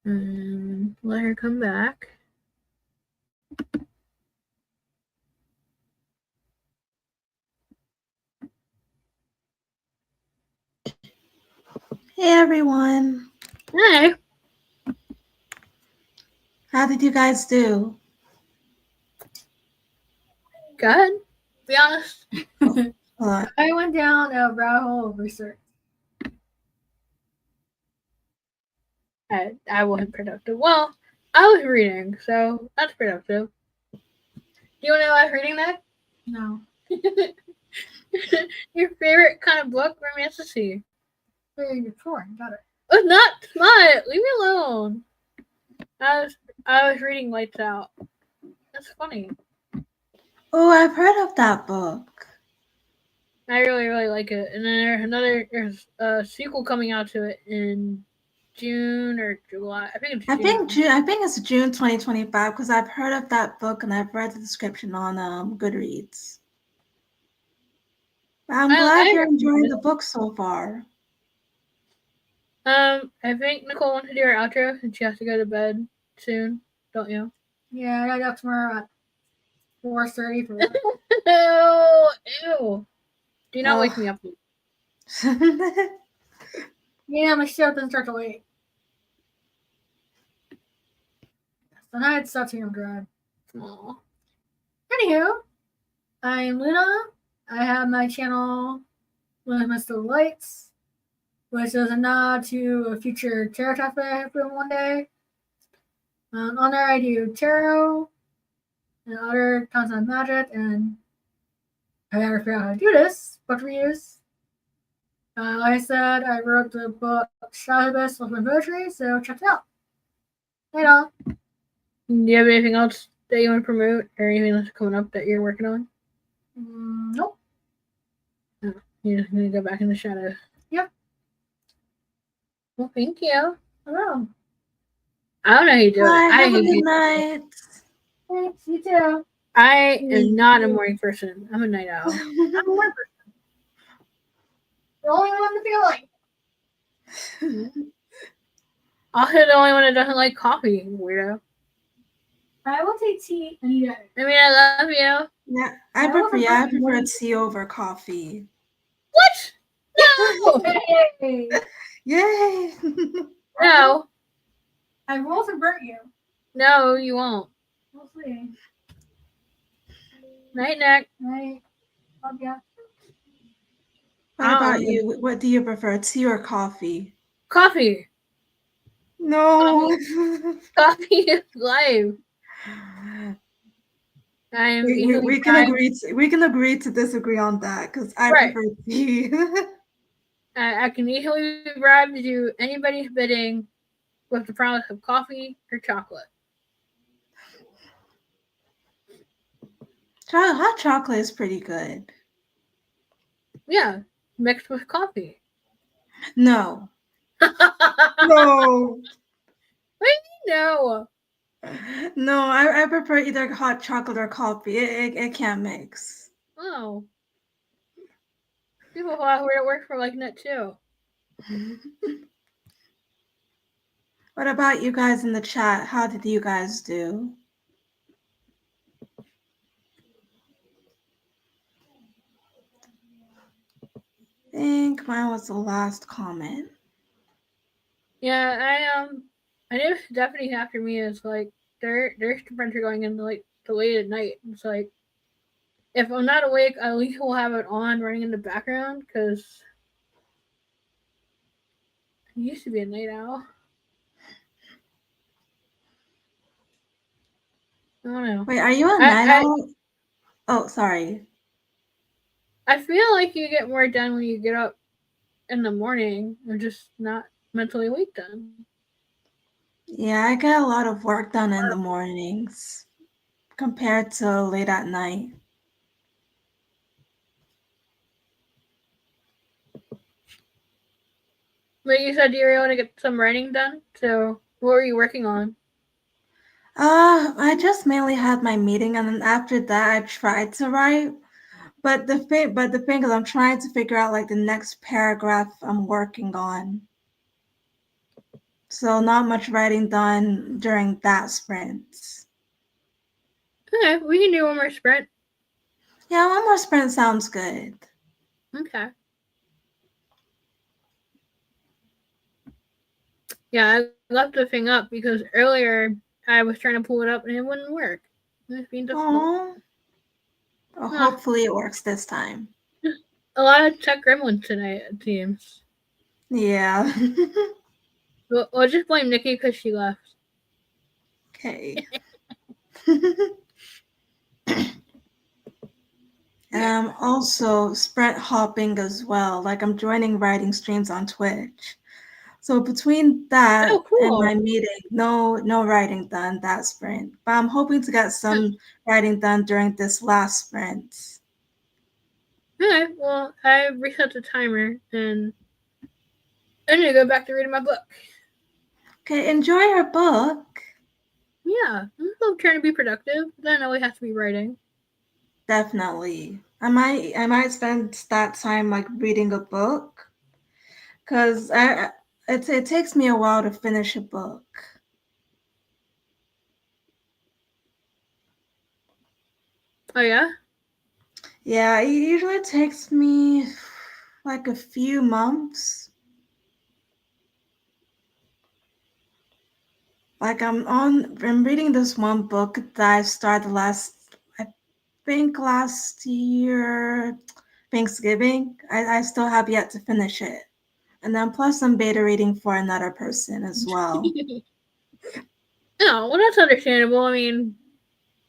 Let her come back. Hey everyone. Hey. How did you guys do? Good. Be honest. I went down a rabbit hole of research. I wasn't productive. Well, I was reading, so that's productive. Do you want to know what I was reading next? No. Your favorite kind of book, romanticy. You're pouring. Got it. It's not smart. Leave me alone. I was reading Lights Out. That's funny. Oh, I've heard of that book. I really like it. And then there's a sequel coming out to it in June or July. I think it's June. I think it's June 2025 because I've heard of that book and I've read the description on Goodreads. I'm glad you're enjoying the book so far. I think Nicole wants to do her outro and she has to go to bed soon, don't you? Yeah, I got up tomorrow at 4:30 for that. Ew. Do not wake me up. Yeah, my show doesn't start till 8. The night starts here, I'm driving. Aww. Anywho, I'm Luna. I have my channel with Mr. Lights, which is a nod to a future tarot talk that I have for one day. On there, I do tarot and other kinds of magic, and I gotta figure out how to do this. Book reviews. Like I said, I wrote the book Shadow Abyss with my poetry, so check it out. Later. Do you have anything else that you want to promote or anything that's coming up that you're working on? Nope. No, you're just going to go back in the shadows. Yep. Well, thank you. Hello. I don't know how you do Bye, it. have a good night. Thanks, you too. I am not a morning person. I'm a night owl. I'm a morning person. The only one to feel like. Also, the only one that doesn't like coffee, weirdo. I will take tea any day. I mean, I love you. Yeah, I prefer tea over coffee. What? No! Yay! Yay! No. I will convert you. No, you won't. We'll see. Night, Nick. Night. Love ya. What about you? What do you prefer, tea or coffee? Coffee. No. Coffee is life. We can agree to disagree on that because I prefer tea. I can easily be bribed to do anybody's bidding with the promise of coffee or chocolate. Hot chocolate is pretty good. Yeah, mixed with coffee. No. No. What do you mean no? No, I prefer either hot chocolate or coffee. It can't mix. Oh. People thought where it worked for like nut too. What about you guys in the chat? How did you guys do? I think mine was the last comment. Yeah, I know Stephanie's after me is like their friends are going into like the late at night. It's like if I'm not awake, I at least will have it on running in the background because I used to be a night owl. I don't know. Wait, are you a night owl? Oh, sorry. I feel like you get more done when you get up in the morning. You're just not mentally awake then. Yeah, I get a lot of work done in the mornings compared to late at night. But you said you were able to get some writing done. So what were you working on? I just mainly had my meeting, and then after that, I tried to write. But the thing is, I'm trying to figure out like the next paragraph I'm working on. So not much writing done during that sprint. Okay, we can do one more sprint. Yeah, one more sprint sounds good. Okay. Yeah, I left the thing up because earlier I was trying to pull it up and it wouldn't work. It was being difficult. Oh, well, Huh. hopefully it works this time. A lot of tech gremlins tonight, it seems. Yeah. We'll just blame Nikki because she left. Okay. And I'm also sprint hopping as well. Like I'm joining writing streams on Twitch. So between that Oh, and cool. my meeting, no writing done that sprint. But I'm hoping to get some writing done during this last sprint. Okay, well, I reset the timer and I need to go back to reading my book. Okay, enjoy your book. Yeah, I'm still trying to be productive. Then I always have to be writing. Definitely. I might spend that time like reading a book because it takes me a while to finish a book. Oh, yeah? Yeah, it usually takes me like a few months. Like I'm reading this one book that I started I think last year, Thanksgiving. I still have yet to finish it. And then plus I'm beta reading for another person as well. No, well, that's understandable. I mean,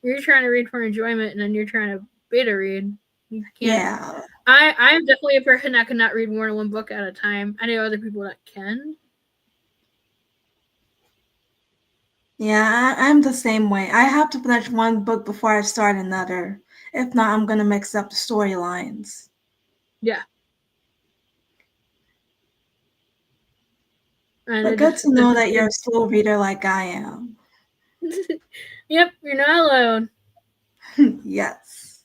you're trying to read for enjoyment and then you're trying to beta read. You can't. Yeah. I'm definitely a person that cannot read more than one book at a time. I know other people that can. Yeah, I'm the same way. I have to finish one book before I start another. If not, I'm gonna mix up the storylines. Yeah. And But it good just, to know that you're a slow reader like I am. yep, you're not alone. Yes.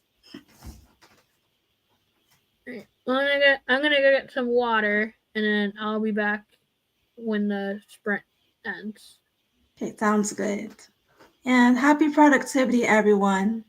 Right. Well, I'm gonna go get some water, and then I'll be back when the sprint ends. Okay, sounds good. And happy productivity, everyone.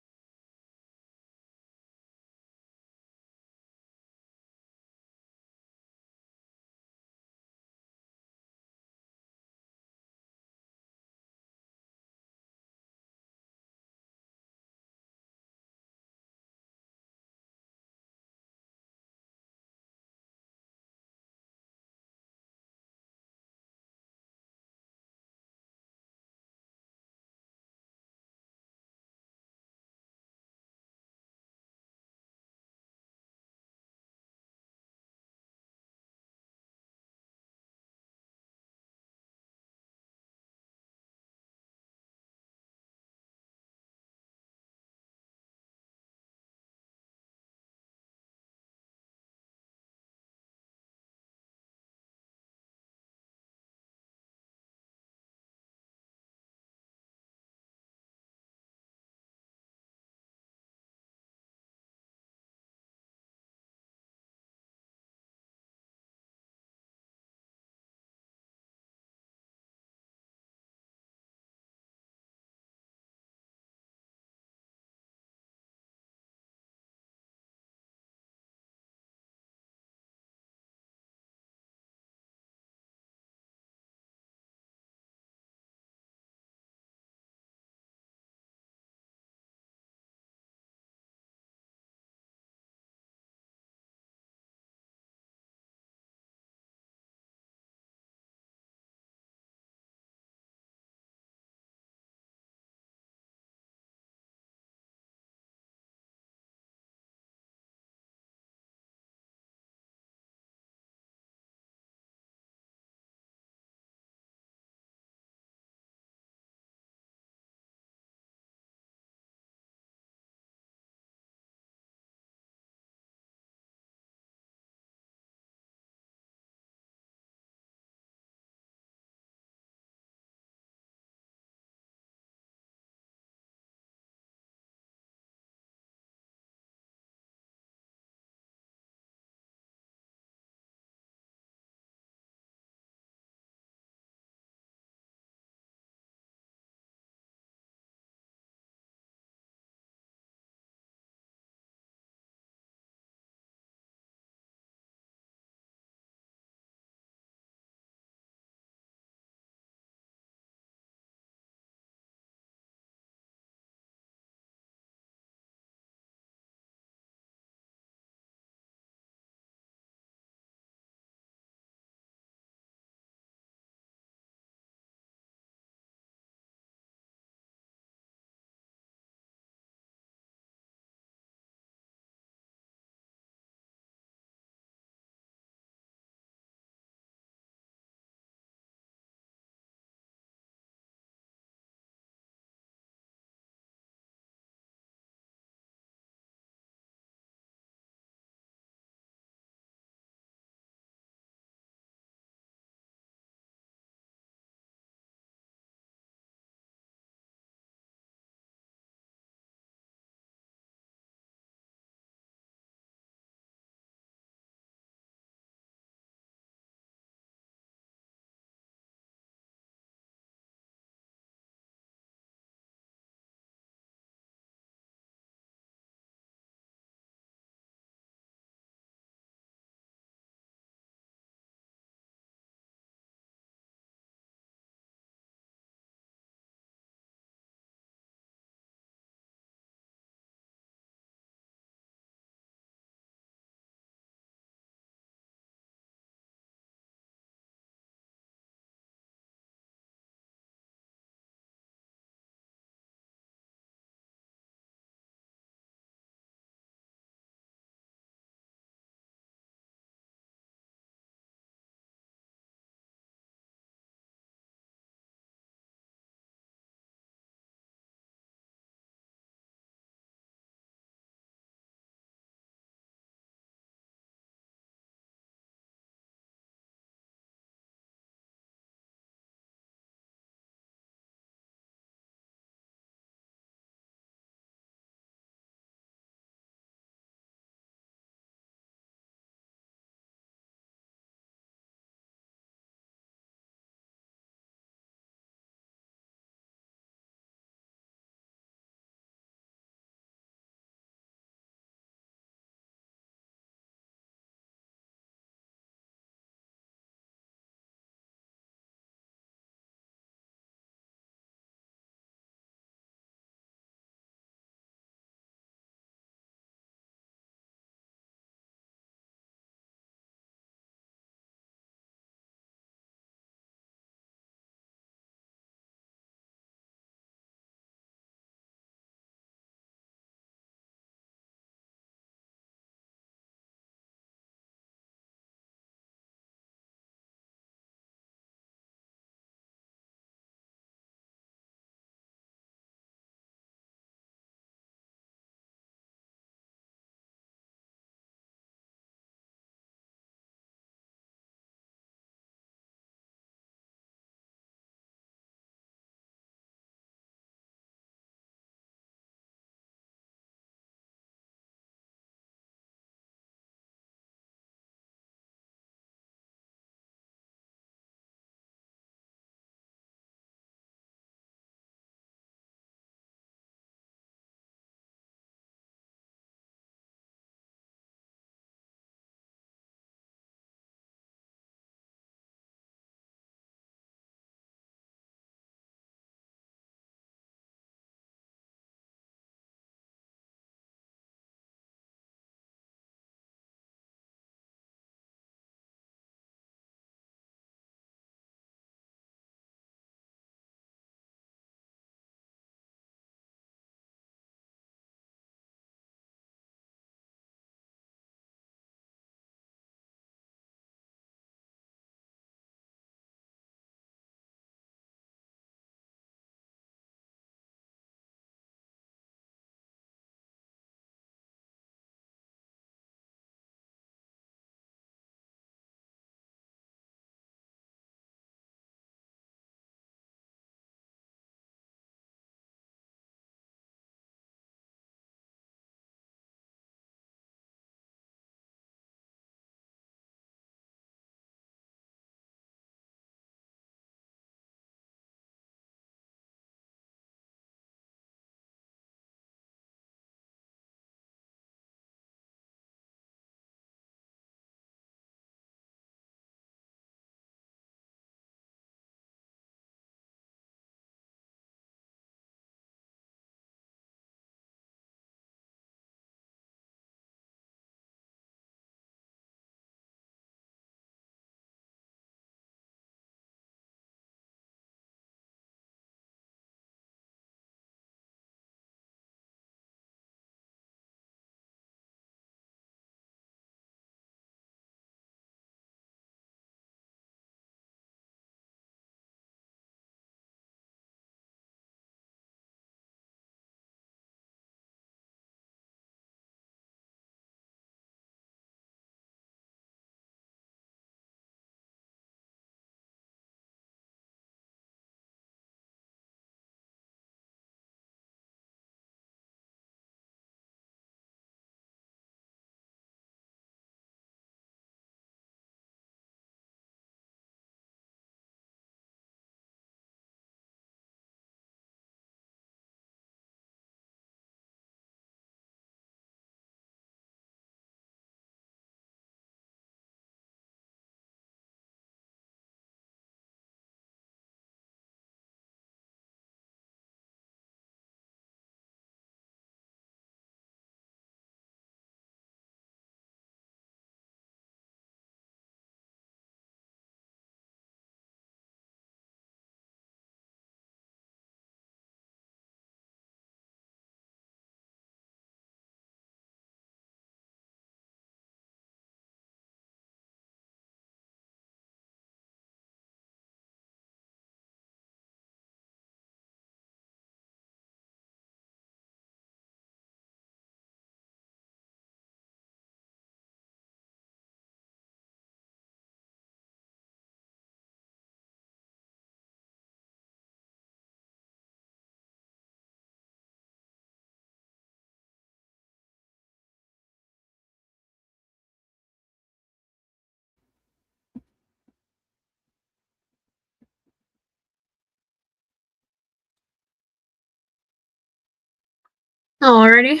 Alrighty.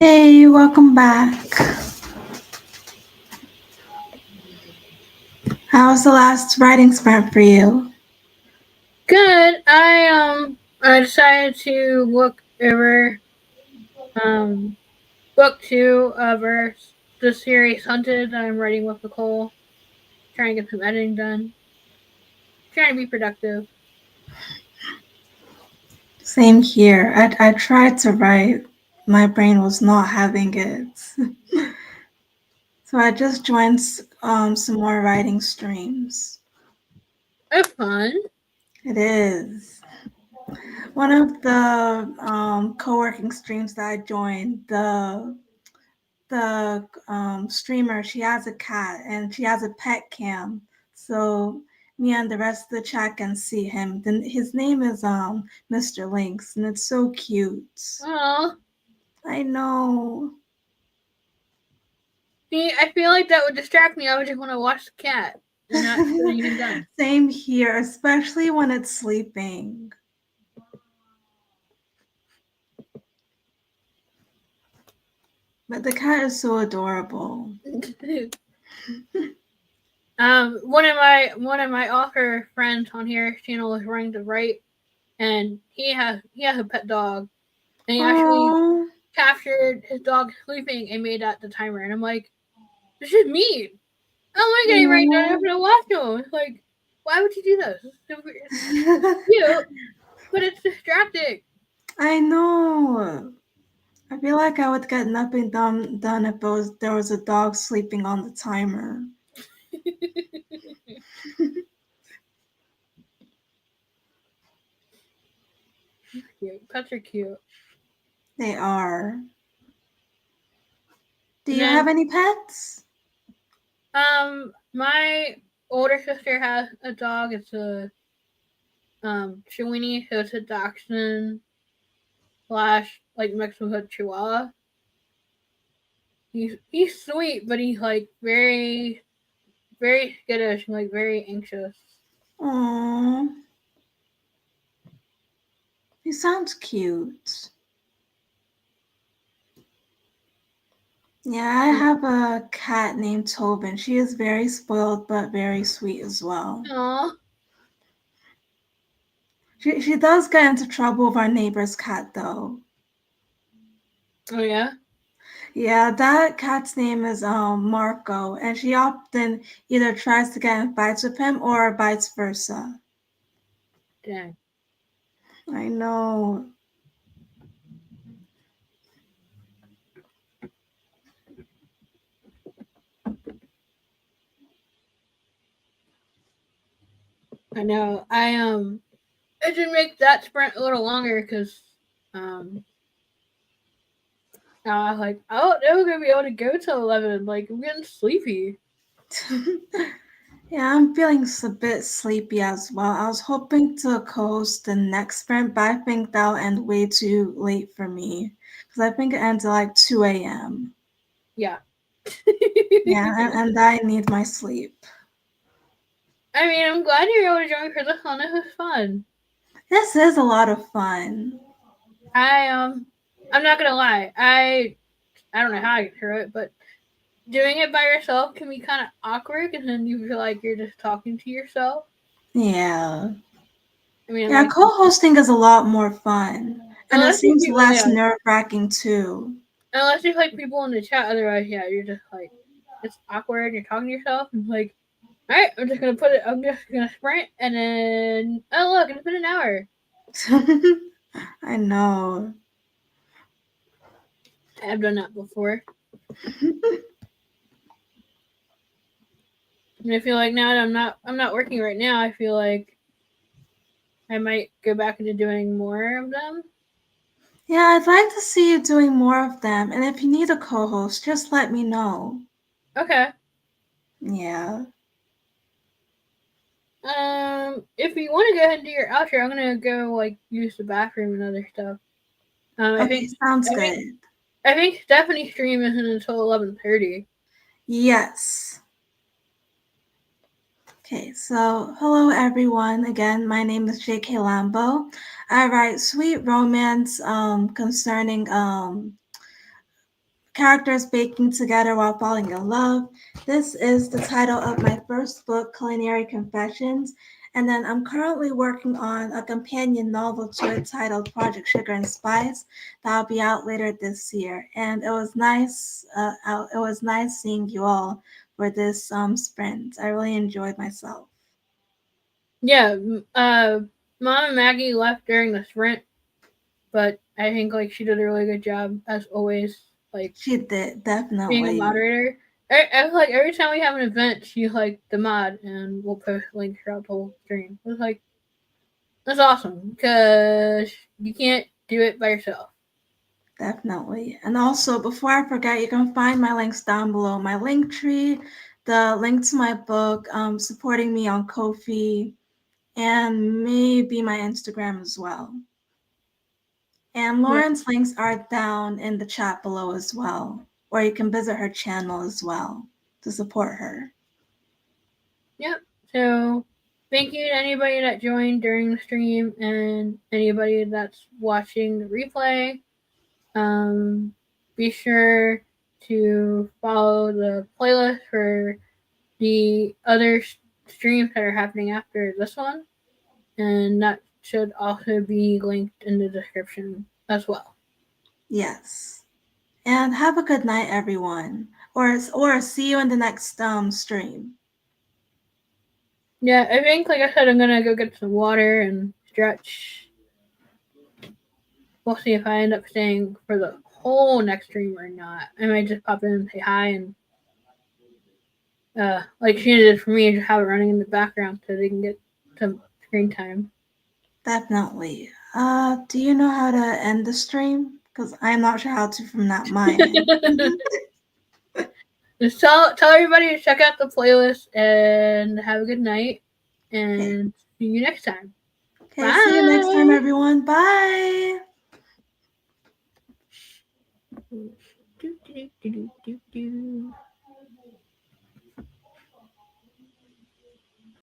Hey, welcome back. How's the last writing sprint for you? Good. I decided to look over book 2 of the series Hunted that I'm writing with Nicole. Trying to get some editing done. Trying to be productive. Same here. I tried to write. My brain was not having it. So I just joined some more writing streams. It's fun. It is. One of the co-working streams that I joined, the streamer, she has a cat and she has a pet cam. So me and the rest of the chat can see him. Then his name is Mr. Lynx, and it's so cute. Aww. I know. See, I feel like that would distract me. I would just want to watch the cat and not get anything done. Same here, especially when it's sleeping. But the cat is so adorable. One of my author friends on here channel is running to write, and he has a pet dog, and he actually Aww. captured his dog sleeping and made that the timer. And I'm like, this is mean. I don't want to get right done after I watch him. It's like, why would you do this? It's cute, but it's distracting. I know. I feel like I would get nothing done if there was a dog sleeping on the timer. Cute. Pets are cute. They are. Do And you then, have any pets? my older sister has a dog. It's a Chiweenie, so it's a Dachshund slash like mixed with a Chihuahua. He's sweet, but he's like very skittish and like very anxious. Aww. He sounds cute. Yeah, I have a cat named Tobin. She is very spoiled but very sweet as well. Aww. She does get into trouble with our neighbor's cat though. Oh yeah. Yeah, that cat's name is Marco, and she often either tries to get in fights with him or vice versa. Dang. I know. I know. I should make that sprint a little longer because now I was like, oh, never gonna be able to go till 11. Like I'm getting sleepy. Yeah, I'm feeling a bit sleepy as well. I was hoping to co-host the next sprint, but I think that'll end way too late for me because I think it ends at like 2 a.m. Yeah. Yeah, and I need my sleep. I mean, I'm glad you were able to join me for this one. This was fun. This is a lot of fun. I'm not gonna lie. I don't know how I get through it, but doing it by yourself can be kind of awkward, and then you feel like you're just talking to yourself. Yeah. I mean, Yeah, like co-hosting is a lot more fun. And it unless you seems people, less yeah, nerve-wracking too. unless there's like people in the chat. Otherwise, yeah, you're just like it's awkward. You're talking to yourself, and like, all right, I'm just gonna put it. I'm just gonna sprint, and then oh look, it's been an hour. I know. I've done that before, and I feel like now that I'm not working right now. I feel like I might go back into doing more of them. Yeah, I'd like to see you doing more of them. And if you need a co-host, just let me know. Okay. Yeah. If you want to go ahead and do your outro, I'm gonna go like use the bathroom and other stuff. I Okay, think sounds I good. think I think Stephanie's stream isn't until 11:30. Yes. Okay, so hello everyone. Again, my name is J.K. Lambo. I write sweet romance concerning characters baking together while falling in love. This is the title of my first book, Culinary Confessions. And then I'm currently working on a companion novel to it titled Project Sugar and Spice that'll be out later this year. And it was nice seeing you all for this sprint. I really enjoyed myself. Yeah, Mom and Maggie left during the sprint, but I think like she did a really good job as always, like She did, being a definitely. moderator. I feel like every time we have an event, she's like the mod, and we'll post links throughout the whole stream. It's like that's awesome because you can't do it by yourself. Definitely. And also, before I forget, you can find my links down below. My link tree, the link to my book, supporting me on KoFi, and maybe my Instagram as well. And Yeah. Lauren's links are down in the chat below as well, or you can visit her channel as well to support her. Yep. So thank you to anybody that joined during the stream and anybody that's watching the replay. Be sure to follow the playlist for the other streams that are happening after this one, and that should also be linked in the description as well. Yes. And have a good night, everyone. Or see you in the next stream. Yeah, I think, like I said, I'm gonna go get some water and stretch. We'll see if I end up staying for the whole next stream or not. I might just pop in and say hi and, like she did for me, just have it running in the background so they can get some screen time. Definitely. Do you know how to end the stream? Because I'm not sure how to from that my end. Just tell everybody to check out the playlist and have a good night Okay. and see you next time. Okay, see you next time, Bye. everyone. Bye. Do, do, do, do, do, do.